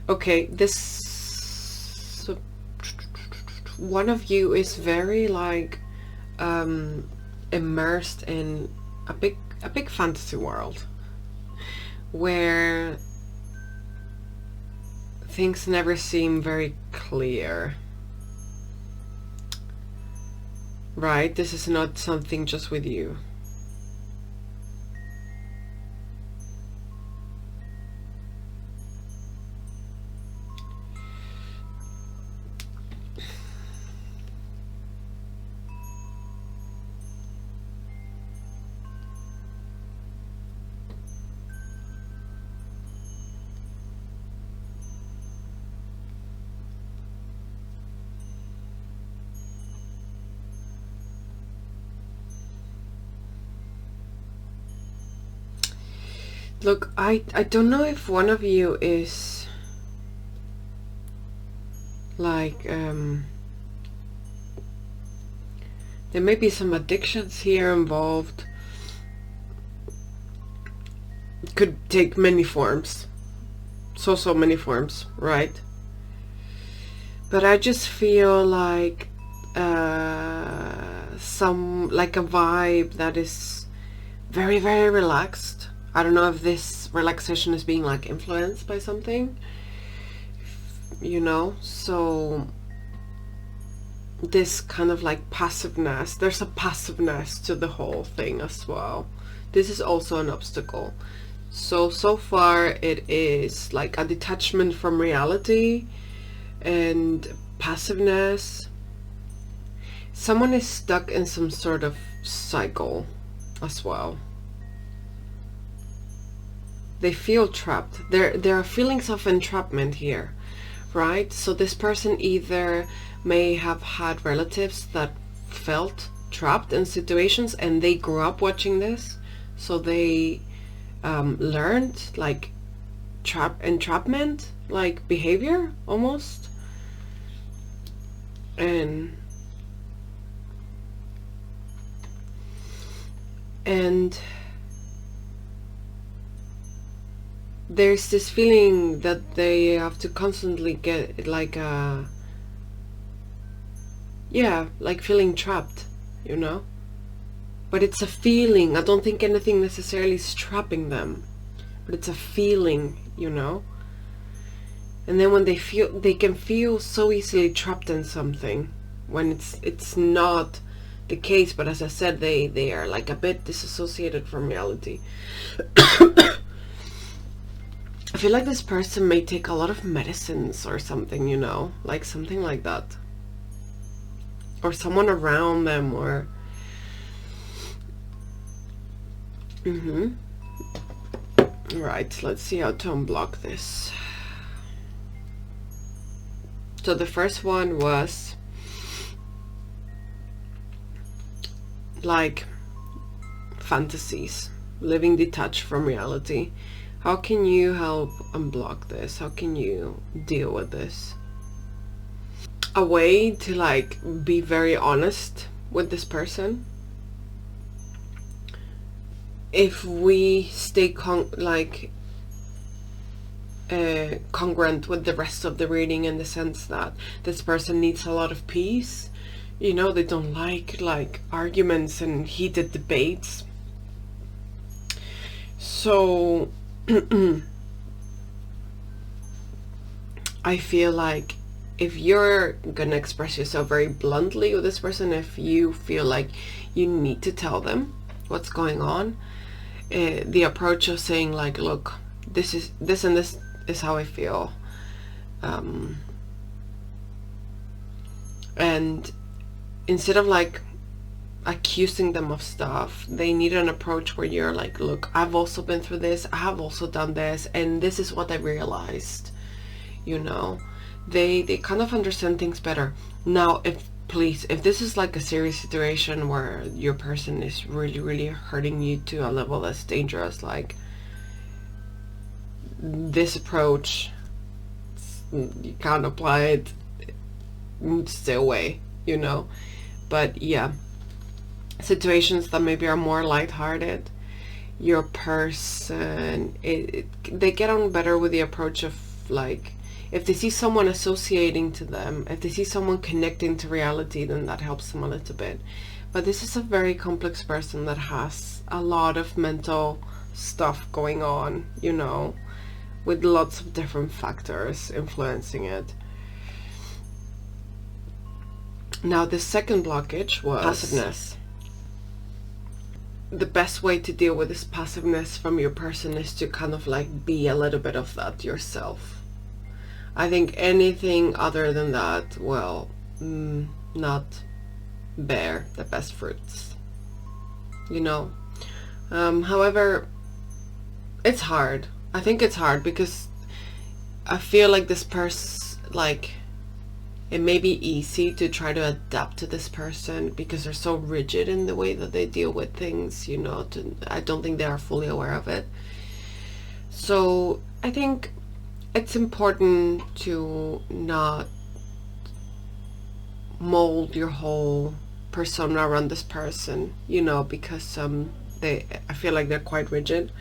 Okay, this one of you is very like immersed in a big fantasy world where things never seem very clear, right? This is not something just with you. Look, I don't know if one of you is like there may be some addictions here involved. It could take many forms, so many forms, right? But I just feel like some like a vibe that is very relaxed. I don't know if this relaxation is being like influenced by something, you know. So this kind of like passiveness, there's a passiveness to the whole thing as well. This is also an obstacle. So far it is like a detachment from reality and passiveness. Someone is stuck in some sort of cycle as well. They feel trapped. There are feelings of entrapment here, right? So this person either may have had relatives that felt trapped in situations and they grew up watching this, so they learned like entrapment like behavior almost. And there's this feeling that they have to constantly get like like feeling trapped, you know. But it's a feeling. I don't think anything necessarily is trapping them, but it's a feeling, you know. And then when they can feel so easily trapped in something when it's not the case, but as I said, they are like a bit disassociated from reality. I feel like this person may take a lot of medicines or something, you know, like something like that, or someone around them, or right, let's see how to unblock this. So the first one was like fantasies, living detached from reality. How can you help unblock this? How can you deal with this? A way to like be very honest with this person. If we stay congruent with the rest of the reading, in the sense that this person needs a lot of peace, you know, they don't like arguments and heated debates. So I feel like if you're gonna express yourself very bluntly with this person, if you feel like you need to tell them what's going on, the approach of saying like, look, this and this is how I feel, and instead of like accusing them of stuff, they need an approach where you're like, look, I've also been through this, I have also done this, and this is what I realized, you know. They kind of understand things better. Now, if this is like a serious situation where your person is really hurting you to a level that's dangerous, like this approach, you can't apply it, stay away, you know. But yeah, situations that maybe are more lighthearted, your person, they get on better with the approach of like, if they see someone associating to them, if they see someone connecting to reality, then that helps them a little bit. But this is a very complex person that has a lot of mental stuff going on, you know, with lots of different factors influencing it. Now, the second blockage was passiveness. The best way to deal with this passiveness from your person is to kind of like be a little bit of that yourself. I think anything other than that will not bear the best fruits, you know. However, it's hard. I think it's hard because I feel like this person, like, it may be easy to try to adapt to this person because they're so rigid in the way that they deal with things, you know. I don't think they are fully aware of it. So I think it's important to not mold your whole persona around this person, you know, because I feel like they're quite rigid.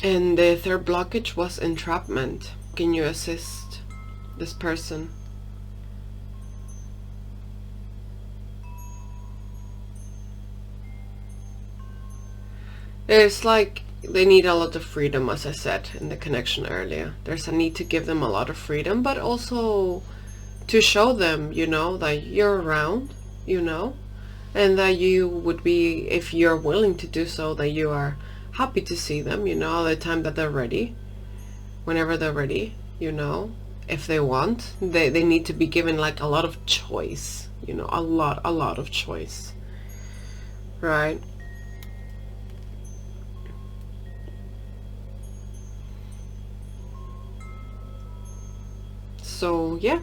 And the third blockage was entrapment. Can you assist this person? It's like they need a lot of freedom, as I said in the connection earlier. There's a need to give them a lot of freedom, but also to show them, you know, that you're around, you know, and that you would be, if you're willing to do so, that you are happy to see them, you know, all the time that they're ready, whenever they're ready, you know, if they want. They need to be given like a lot of choice, you know, a lot of choice, right? So yeah,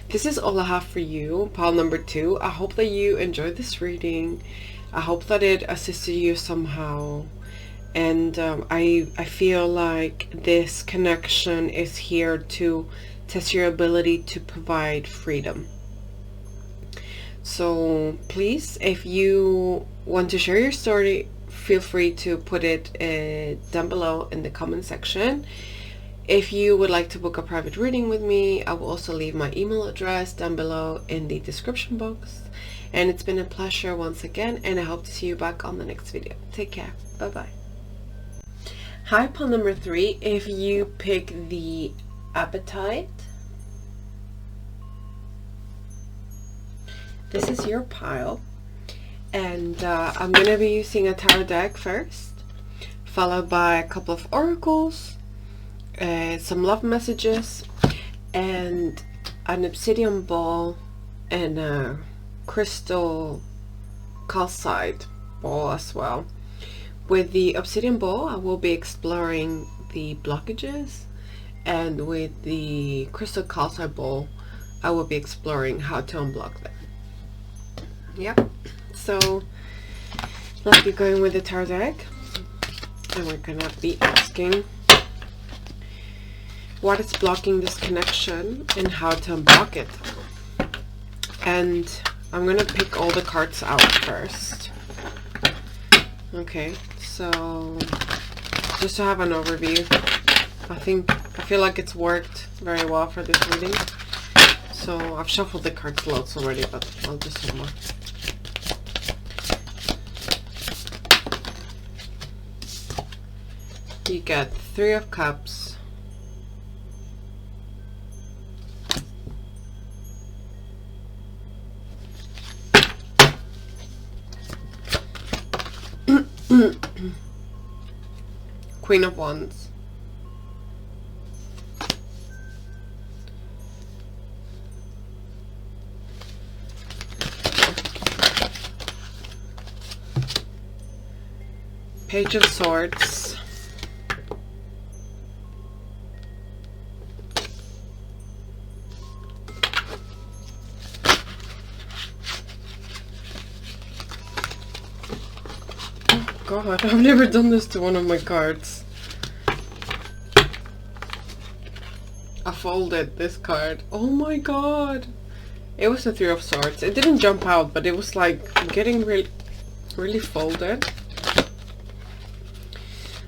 this is all I have for you, pile number 2. I hope that you enjoyed this reading. I hope that it assisted you somehow. And I feel like this connection is here to test your ability to provide freedom. So please, if you want to share your story, feel free to put it down below in the comment section. If you would like to book a private reading with me, I will also leave my email address down below in the description box. And it's been a pleasure once again, and I hope to see you back on the next video. Take care. Bye bye. Hi, pile number 3. If you pick the Apatite, this is your pile, and I'm going to be using a tarot deck first, followed by a couple of oracles, some love messages, and an obsidian ball and a crystal calcite ball as well. With the obsidian ball, I will be exploring the blockages, and with the crystal calcite ball, I will be exploring how to unblock them. Yep, so let's get going with the tarot deck, and we're gonna be asking what is blocking this connection and how to unblock it. And I'm gonna pick all the cards out first. Okay, so just to have an overview, I feel like it's worked very well for this reading. So I've shuffled the cards loads already, but I'll just do more. You get 3 of Cups, Queen of Wands, Page of Swords, God, I've never done this to one of my cards. I folded this card. Oh my God. It was the 3 of Swords. It didn't jump out, but it was like getting really folded.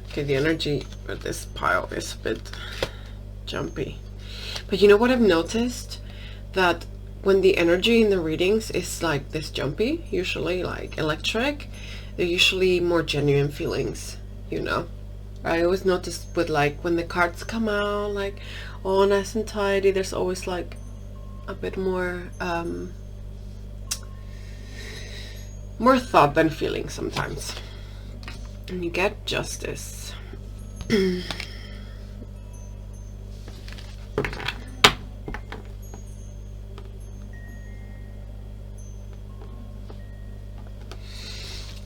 Okay, the energy with this pile is a bit jumpy. But you know what I've noticed? That when the energy in the readings is like this jumpy, usually like electric, they're usually more genuine feelings, you know. I always notice with like when the cards come out like all nice and tidy, there's always like a bit more more thought than feeling sometimes. And you get Justice.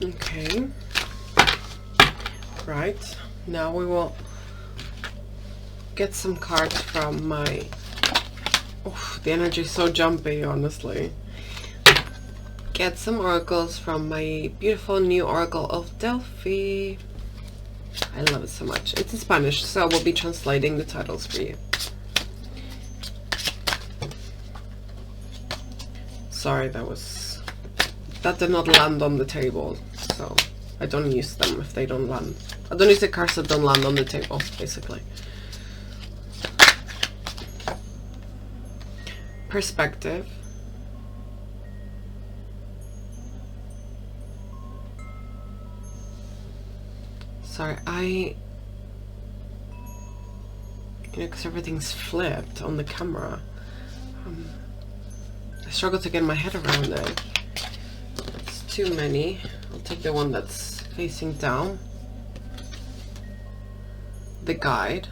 Okay, right, now we will get some cards from my, oh, the energy is so jumpy, honestly. Get some oracles from my beautiful new Oracle of Delphi. I love it so much. It's in Spanish, so I will be translating the titles for you. Sorry, that did not land on the table, so I don't use them if they don't land. I don't use the cards that don't land on the table, basically. Perspective. Sorry, you know, because everything's flipped on the camera. I struggle to get my head around it. It's too many. I'll take the one that's facing down. The Guide.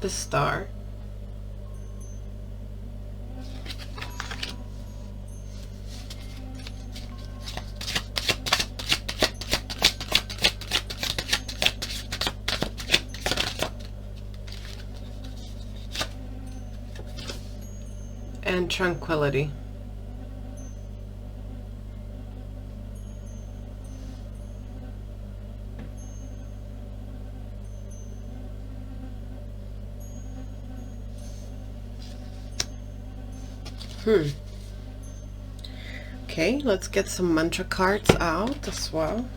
The Star. And Tranquility. Okay, let's get some mantra cards out as well.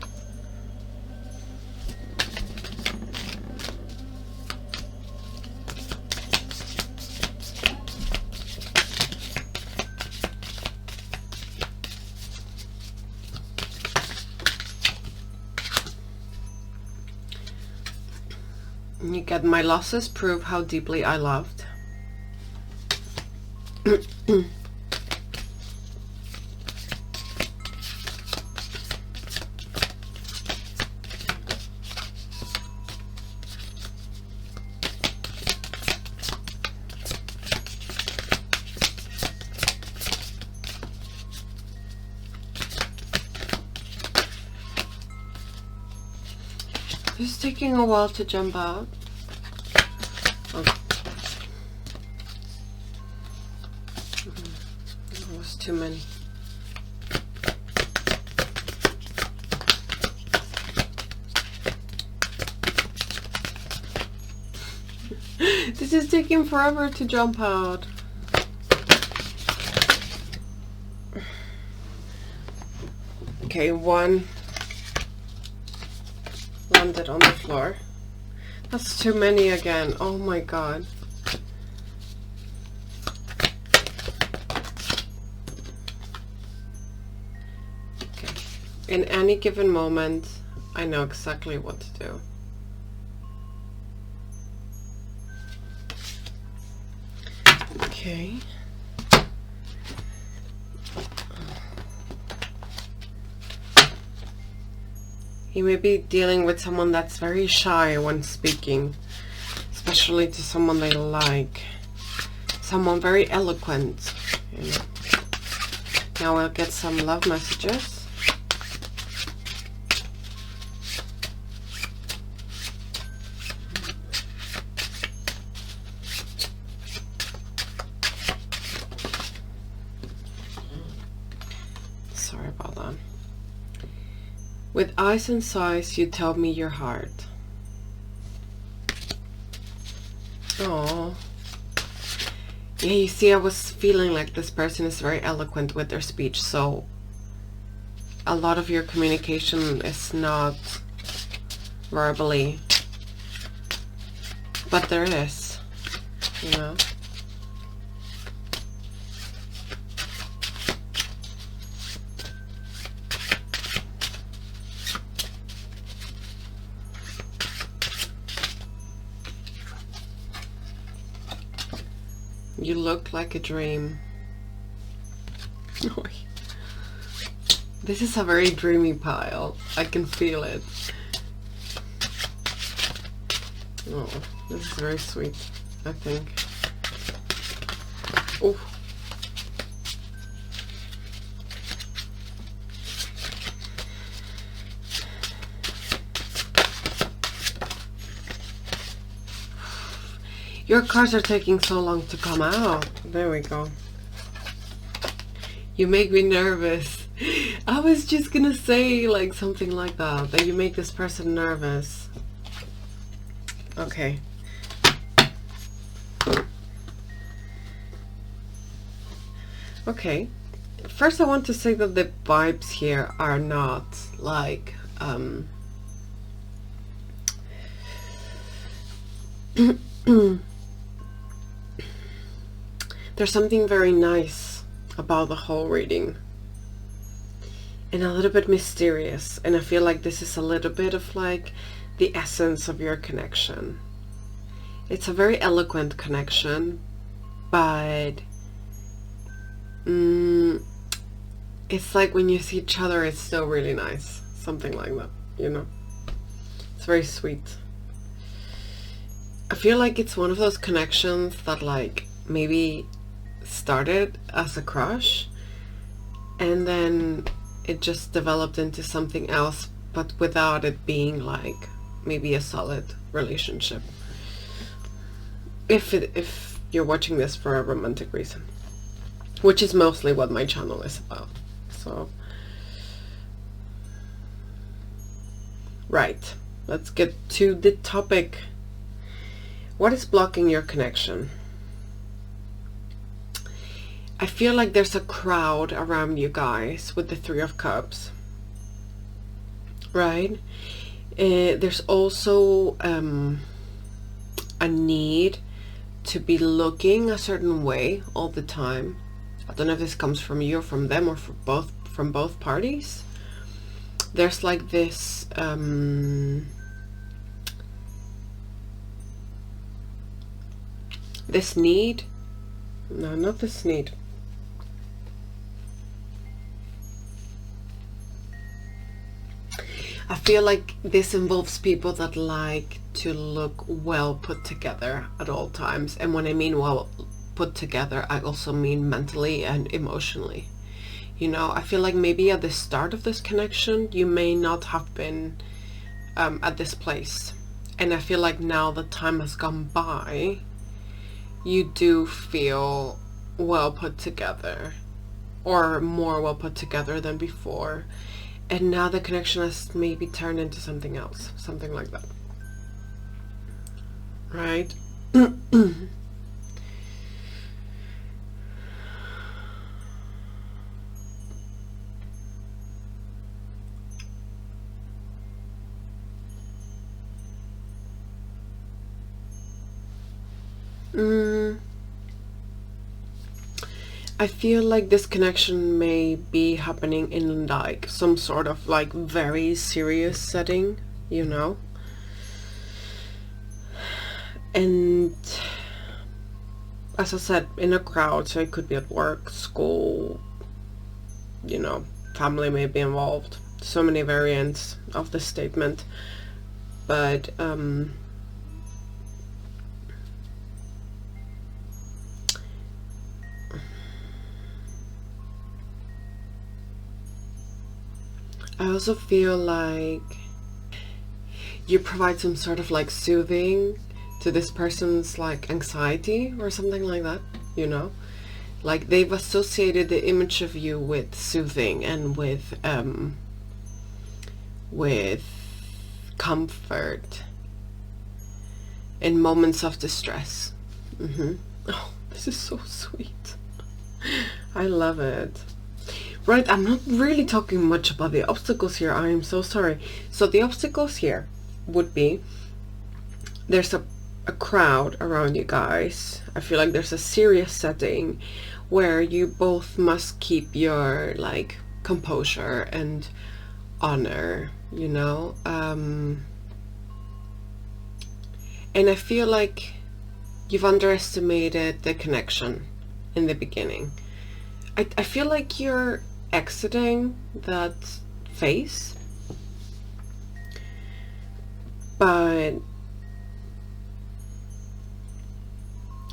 You get my losses prove how deeply I loved. It's taking a while to jump out. Oh. That was too many. This is taking forever to jump out. Okay, one landed on the floor. That's too many again. Oh my god. Okay. In any given moment, I know exactly what to do. Okay. You may be dealing with someone that's very shy when speaking, especially to someone they like. Someone very eloquent, you know. Now we'll get some love messages. Sorry about that. With eyes and sighs, you tell me your heart. Oh. Yeah, you see, I was feeling like this person is very eloquent with their speech, so a lot of your communication is not verbally, but there is, you know. You look like a dream. This is a very dreamy pile. I can feel it. Oh, this is very sweet, I think. Oh. Your cards are taking so long to come out. There we go. You make me nervous. I was just gonna say like something like that you make this person nervous. Okay. Okay. First I want to say that the vibes here are not like there's something very nice about the whole reading and a little bit mysterious, and I feel like this is a little bit of like the essence of your connection. It's a very eloquent connection, but it's like when you see each other it's still really nice, something like that, you know. It's very sweet. I feel like it's one of those connections that like maybe started as a crush and then it just developed into something else, but without it being like maybe a solid relationship, if you're watching this for a romantic reason, which is mostly what my channel is about. So right, let's get to the topic. What is blocking your connection? I feel like there's a crowd around you guys with the Three of Cups, right? There's also a need to be looking a certain way all the time. I don't know if this comes from you or from them, or from both parties. There's like this this need. No, not this need. I feel like this involves people that like to look well put together at all times. And when I mean well put together, I also mean mentally and emotionally. You know, I feel like maybe at the start of this connection, you may not have been at this place. And I feel like now that time has gone by, you do feel well put together, or more well put together than before. And now the connection has maybe turned into something else, something like that. Right? I feel like this connection may be happening in like some sort of like very serious setting, you know? And as I said, in a crowd, so it could be at work, school, you know, family may be involved. So many variants of this statement. But I also feel like you provide some sort of like soothing to this person's like anxiety or something like that, you know? Like they've associated the image of you with soothing and with comfort in moments of distress. Oh, this is so sweet. I love it. Right, I'm not really talking much about the obstacles here. I am so sorry. So the obstacles here would be, there's a crowd around you guys. I feel like there's a serious setting where you both must keep your like composure and honor, you know? And I feel like you've underestimated the connection in the beginning. I feel like you're exiting that phase, but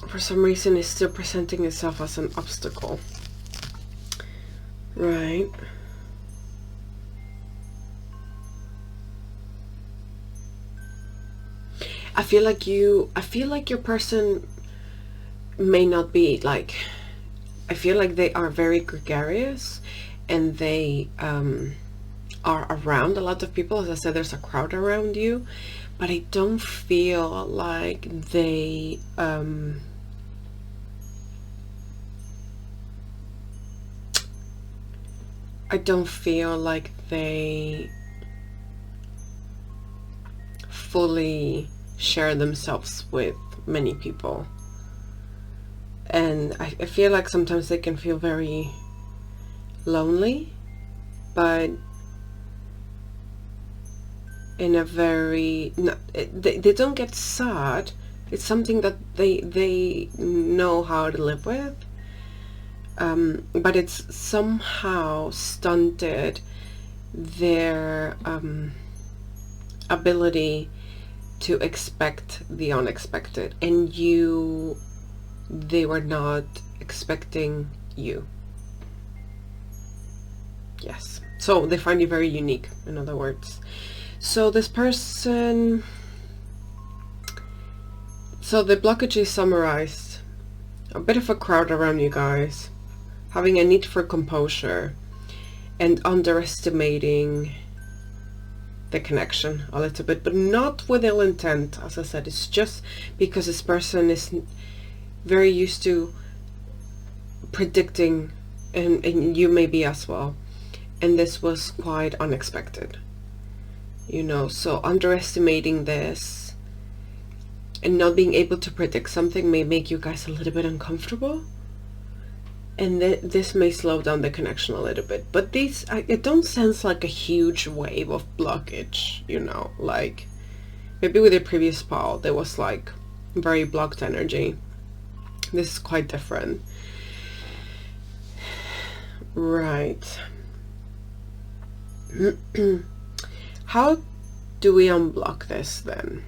for some reason it's still presenting itself as an obstacle, right? I feel like your person may not be like, I feel like they are very gregarious and they are around a lot of people. As I said, there's a crowd around you, but I don't feel like they fully share themselves with many people. And I feel like sometimes they can feel very lonely, but in a very, they don't get sad. It's something that they know how to live with, but it's somehow stunted their ability to expect the unexpected, and they were not expecting you. Yes, so they find you very unique, in other words. So this person, so the blockage is summarized: a bit of a crowd around you guys, having a need for composure, and underestimating the connection a little bit, but not with ill intent. As I said, it's just because this person is very used to predicting, and you may be as well, and this was quite unexpected, you know. So underestimating this and not being able to predict something may make you guys a little bit uncomfortable, and this may slow down the connection a little bit. But it don't sense like a huge wave of blockage, you know, like maybe with the previous pile there was like very blocked energy. This is quite different. Right. How do we unblock this then?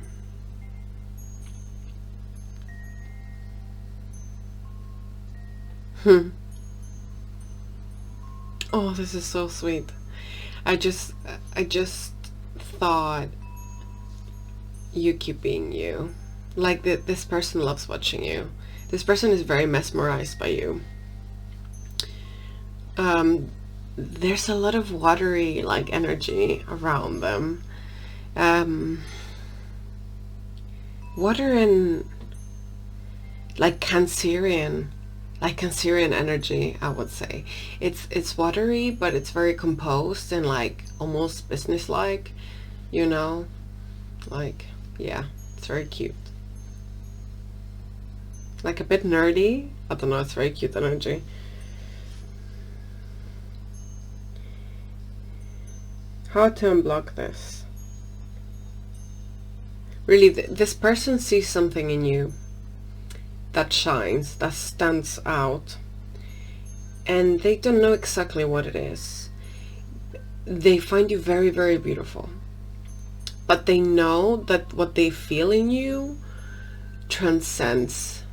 Oh, this is so sweet. I just thought you keep being you. Like this person loves watching you. This person is very mesmerized by you. There's a lot of watery like energy around them. Water and like Cancerian energy, I would say. It's watery, but it's very composed and like almost businesslike, you know, like, yeah, it's very cute. Like a bit nerdy. I don't know, it's very cute energy. How to unblock this? Really, this person sees something in you that shines, that stands out, and they don't know exactly what it is. They find you very, very beautiful, but they know that what they feel in you transcends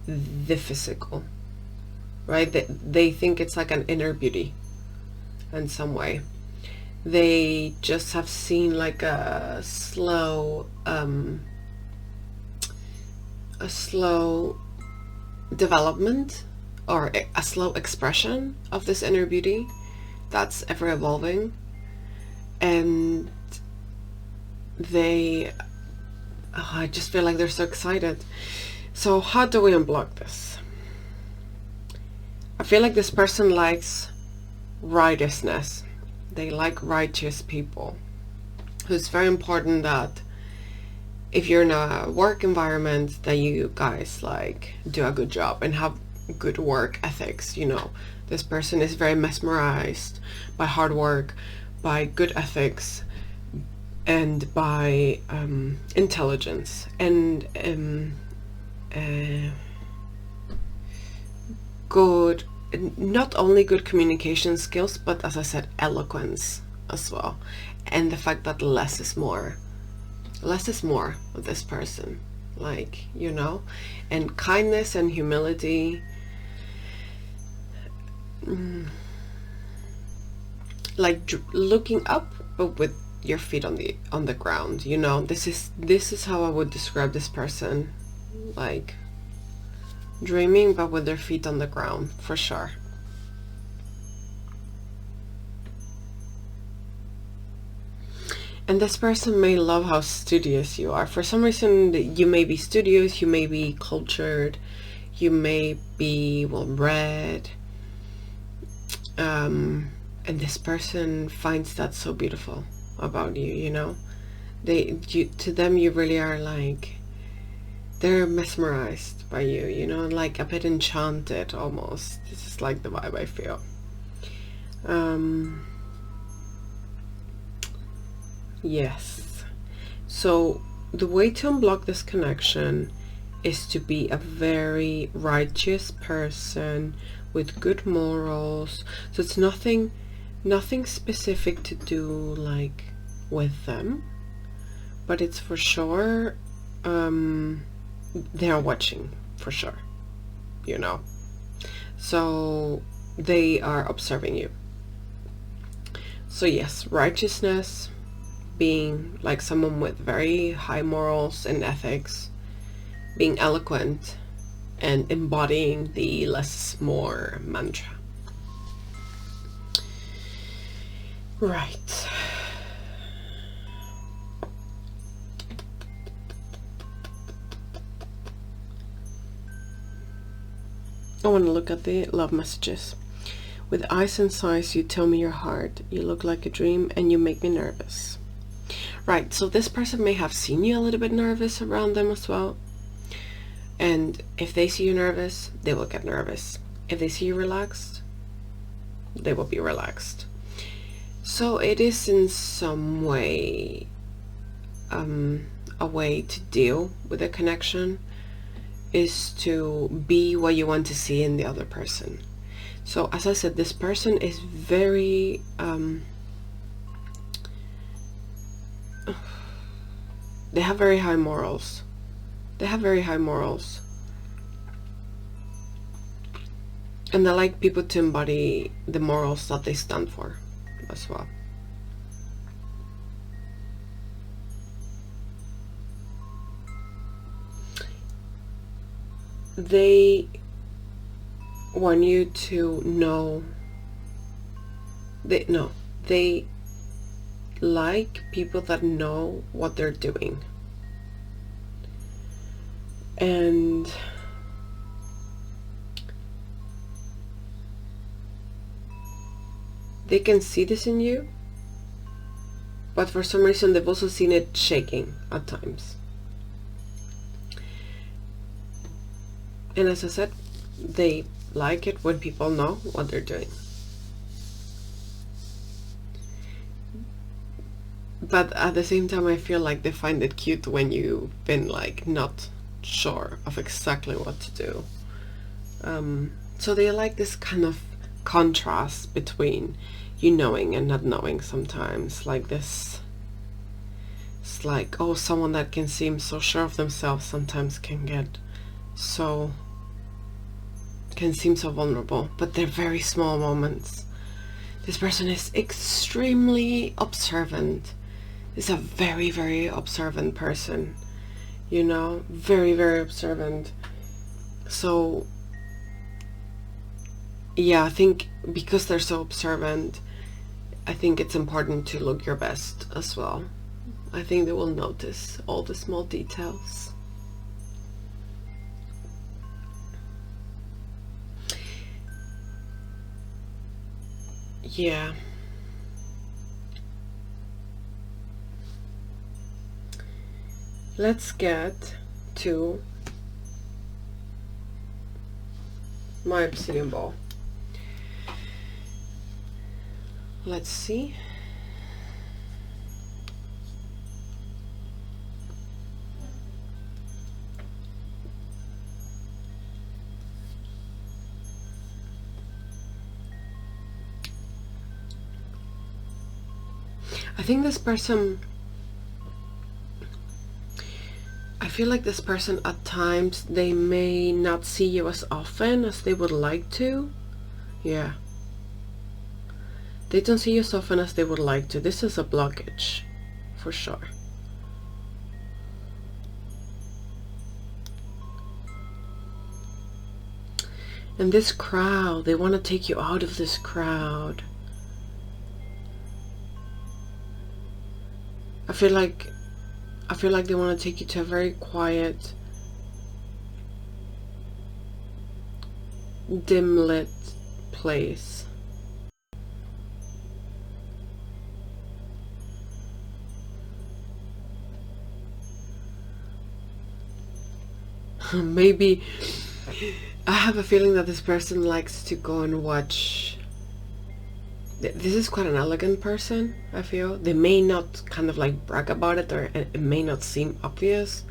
the physical, right? They think it's like an inner beauty in some way. They just have seen like a slow development, or a slow expression of this inner beauty that's ever evolving, and I just feel like they're so excited. So how do we unblock this? I feel like this person likes righteousness. They like righteous people. It's very important that if you're in a work environment that you guys like do a good job and have good work ethics, you know. This person is very mesmerized by hard work, by good ethics, and by intelligence, and good, not only good communication skills, but as I said, eloquence as well, and the fact that less is more with this person, like, you know, and kindness and humility, like looking up but with your feet on the ground, you know. This is how I would describe this person, like dreaming but with their feet on the ground, for sure. And this person may love how studious you are. For some reason, you may be studious, you may be cultured, you may be well read, and this person finds that so beautiful about you, you know. To them you really are like, they're mesmerized by you, you know, like a bit enchanted almost. This is like the vibe I feel. Yes. So the way to unblock this connection is to be a very righteous person with good morals. So it's nothing specific to do like with them, but it's for sure they are watching, for sure, you know. So they are observing you. So yes, righteousness, being like someone with very high morals and ethics, being eloquent, and embodying the less is more mantra. Right. I want to look at the love messages. With eyes and sighs, you tell me your heart. You look like a dream and you make me nervous. Right, so this person may have seen you a little bit nervous around them as well. And if they see you nervous, they will get nervous. If they see you relaxed, they will be relaxed. So it is in some way a way to deal with a connection is to be what you want to see in the other person. So as I said, this person is very they have very high morals. They have very high morals. And they like people to embody the morals that they stand for as well. They want you to know they like people that know what they're doing. And they can see this in you, but for some reason they've also seen it shaking at times. And as I said, they like it when people know what they're doing. But at the same time, I feel like they find it cute when you've been like not sure of exactly what to do. So they like this kind of contrast between you knowing and not knowing sometimes. Like this, it's like, oh, someone that can seem so sure of themselves sometimes can seem so vulnerable, but they're very small moments. This person is extremely observant. Is a very, very observant person, you know, very, very observant. So yeah, I think because they're so observant, I think it's important to look your best as well. I think they will notice all the small details. Yeah. Let's get to my obsidian ball. Let's see. I think this person, I feel like this person at times, they may not see you as often as they would like to. Yeah. They don't see you as often as they would like to. This is a blockage, for sure. And this crowd, they want to take you out of this crowd. I feel like they want to take you to a very quiet, dim lit place. Maybe I have a feeling that this person likes to go and watch. This is quite an elegant person, I feel. They may not kind of like brag about it, or it may not seem obvious,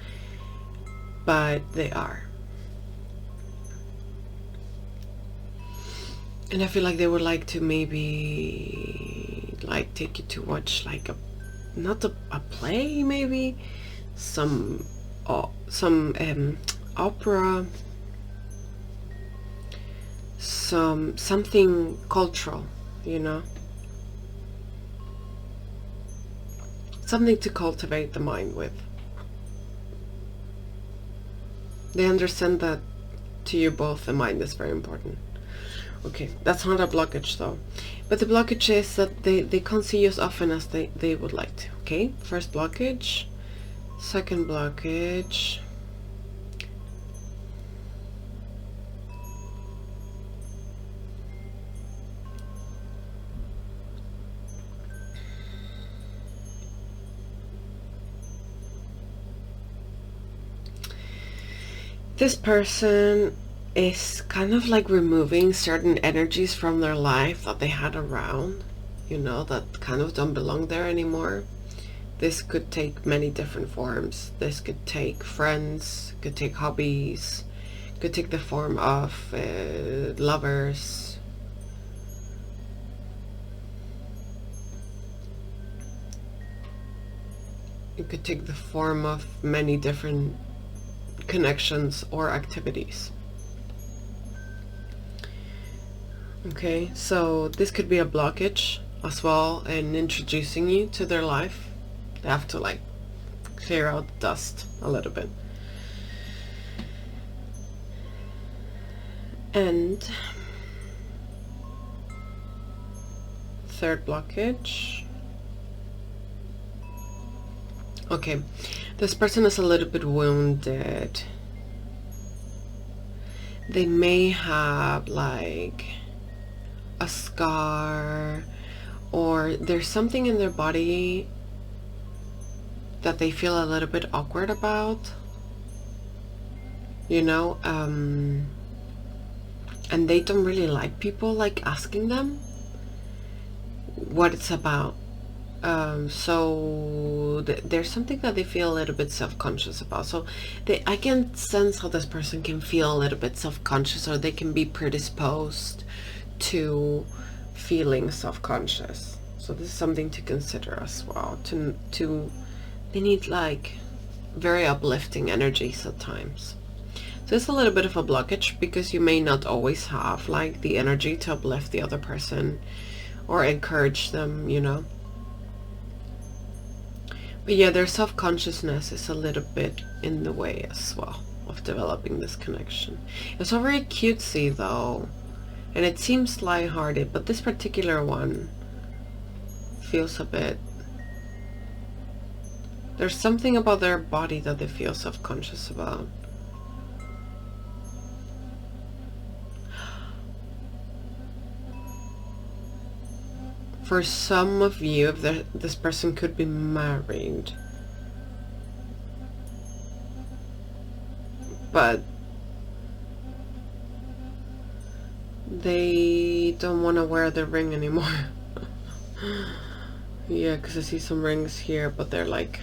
but they are. And I feel like they would like to maybe like take you to watch like not a play, maybe some opera, something cultural, you know, something to cultivate the mind with. They understand that to you both the mind is very important. Okay, that's not a blockage though, but the blockage is that they can't see you as often as they would like to. Okay, first blockage, second blockage. This person is kind of like removing certain energies from their life that they had around, you know, that kind of don't belong there anymore. This could take many different forms. This could take friends, could take hobbies, could take the form of lovers. It could take the form of many different connections or activities. Okay, so this could be a blockage as well in introducing you to their life. They have to like clear out dust a little bit. And third blockage. Okay, this person is a little bit wounded. They may have like a scar, or there's something in their body that they feel a little bit awkward about, you know, and they don't really like people like asking them what it's about. So there's something that they feel a little bit self-conscious about. So I can sense how this person can feel a little bit self-conscious, or they can be predisposed to feeling self-conscious. So this is something to consider as well. They need like very uplifting energies at times. So it's a little bit of a blockage because you may not always have like the energy to uplift the other person or encourage them, you know. But yeah, their self-consciousness is a little bit in the way as well of developing this connection. It's all very cutesy though, and it seems lighthearted, but this particular one feels a bit... There's something about their body that they feel self-conscious about. For some of you, if this person could be married, but they don't want to wear the ring anymore. Yeah, because I see some rings here, but they're like,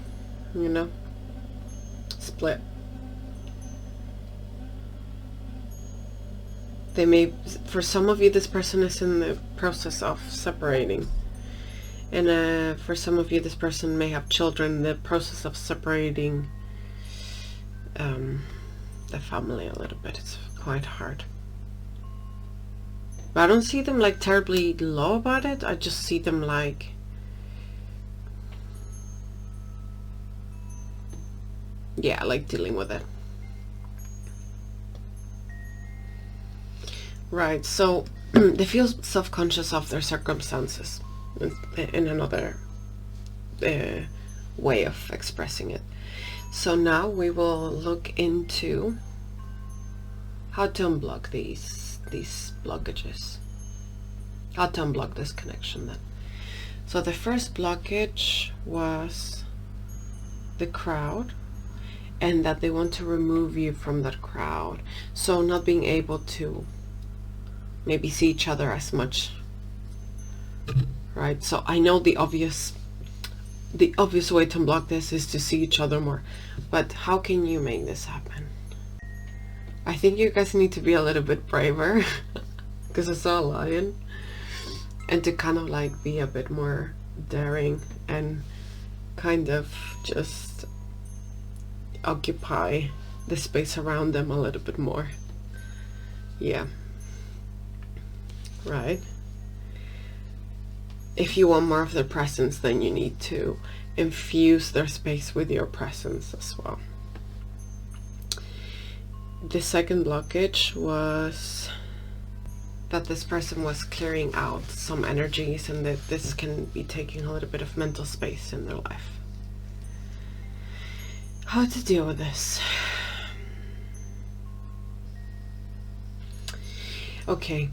you know, split. They may, for some of you, this person is in the process of separating. And for some of you, this person may have children, the process of separating the family a little bit. It's quite hard. But I don't see them like terribly low about it. I just see them like... yeah, like dealing with it. Right, so they feel self-conscious of their circumstances in another way of expressing it. So now we will look into how to unblock these blockages. How to unblock this connection then. So the first blockage was the crowd, and that they want to remove you from that crowd. So not being able to maybe see each other as much, right? So I know the obvious way to unblock this is to see each other more, but how can you make this happen? I think you guys need to be a little bit braver because I saw a lion, and to kind of like be a bit more daring and kind of just occupy the space around them a little bit more. Yeah. Right? If you want more of their presence, then you need to infuse their space with your presence as well. The second blockage was that this person was clearing out some energies, and that this can be taking a little bit of mental space in their life. How to deal with this? Okay.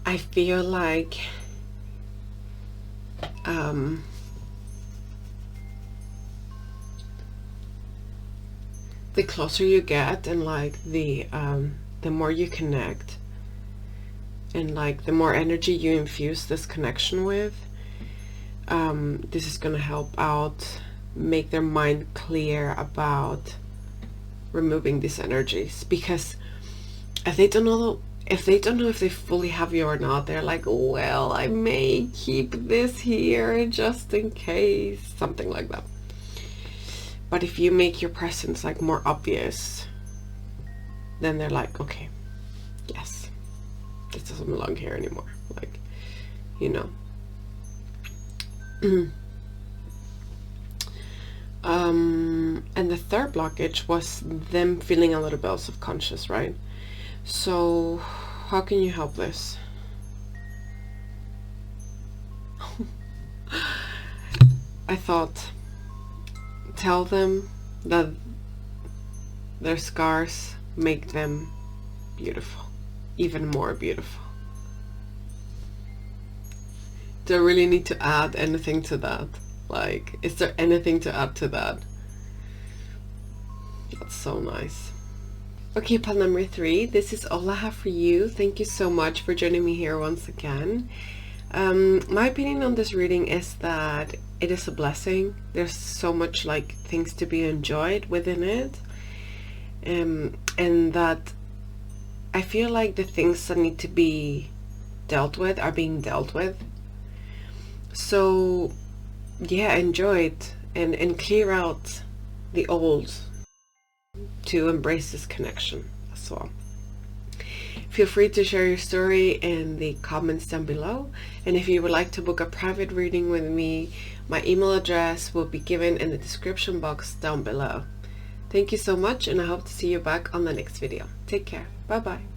I feel like the closer you get, and like the more you connect, and like the more energy you infuse this connection with, this is gonna help out, make their mind clear about removing these energies. Because if they don't know if they fully have you or not, they're like, well, I may keep this here just in case, something like that. But if you make your presence like more obvious, then they're like, okay, yes, this doesn't belong here anymore, like, you know. And the third blockage was them feeling a little bit subconscious, right? So how can you help this? I thought, tell them that their scars make them beautiful, even more beautiful. Do I really need to add anything to that? Like, is there anything to add to that? That's so nice. Okay, pile number 3, this is all I have for you. Thank you so much for joining me here once again. My opinion on this reading is that it is a blessing. There's so much like things to be enjoyed within it, and that I feel like the things that need to be dealt with are being dealt with. So yeah, enjoy it and clear out the old to embrace this connection as well. Feel free to share your story in the comments down below, and if you would like to book a private reading with me, my email address will be given in the description box down below. Thank you so much, and I hope to see you back on the next video. Take care. Bye bye.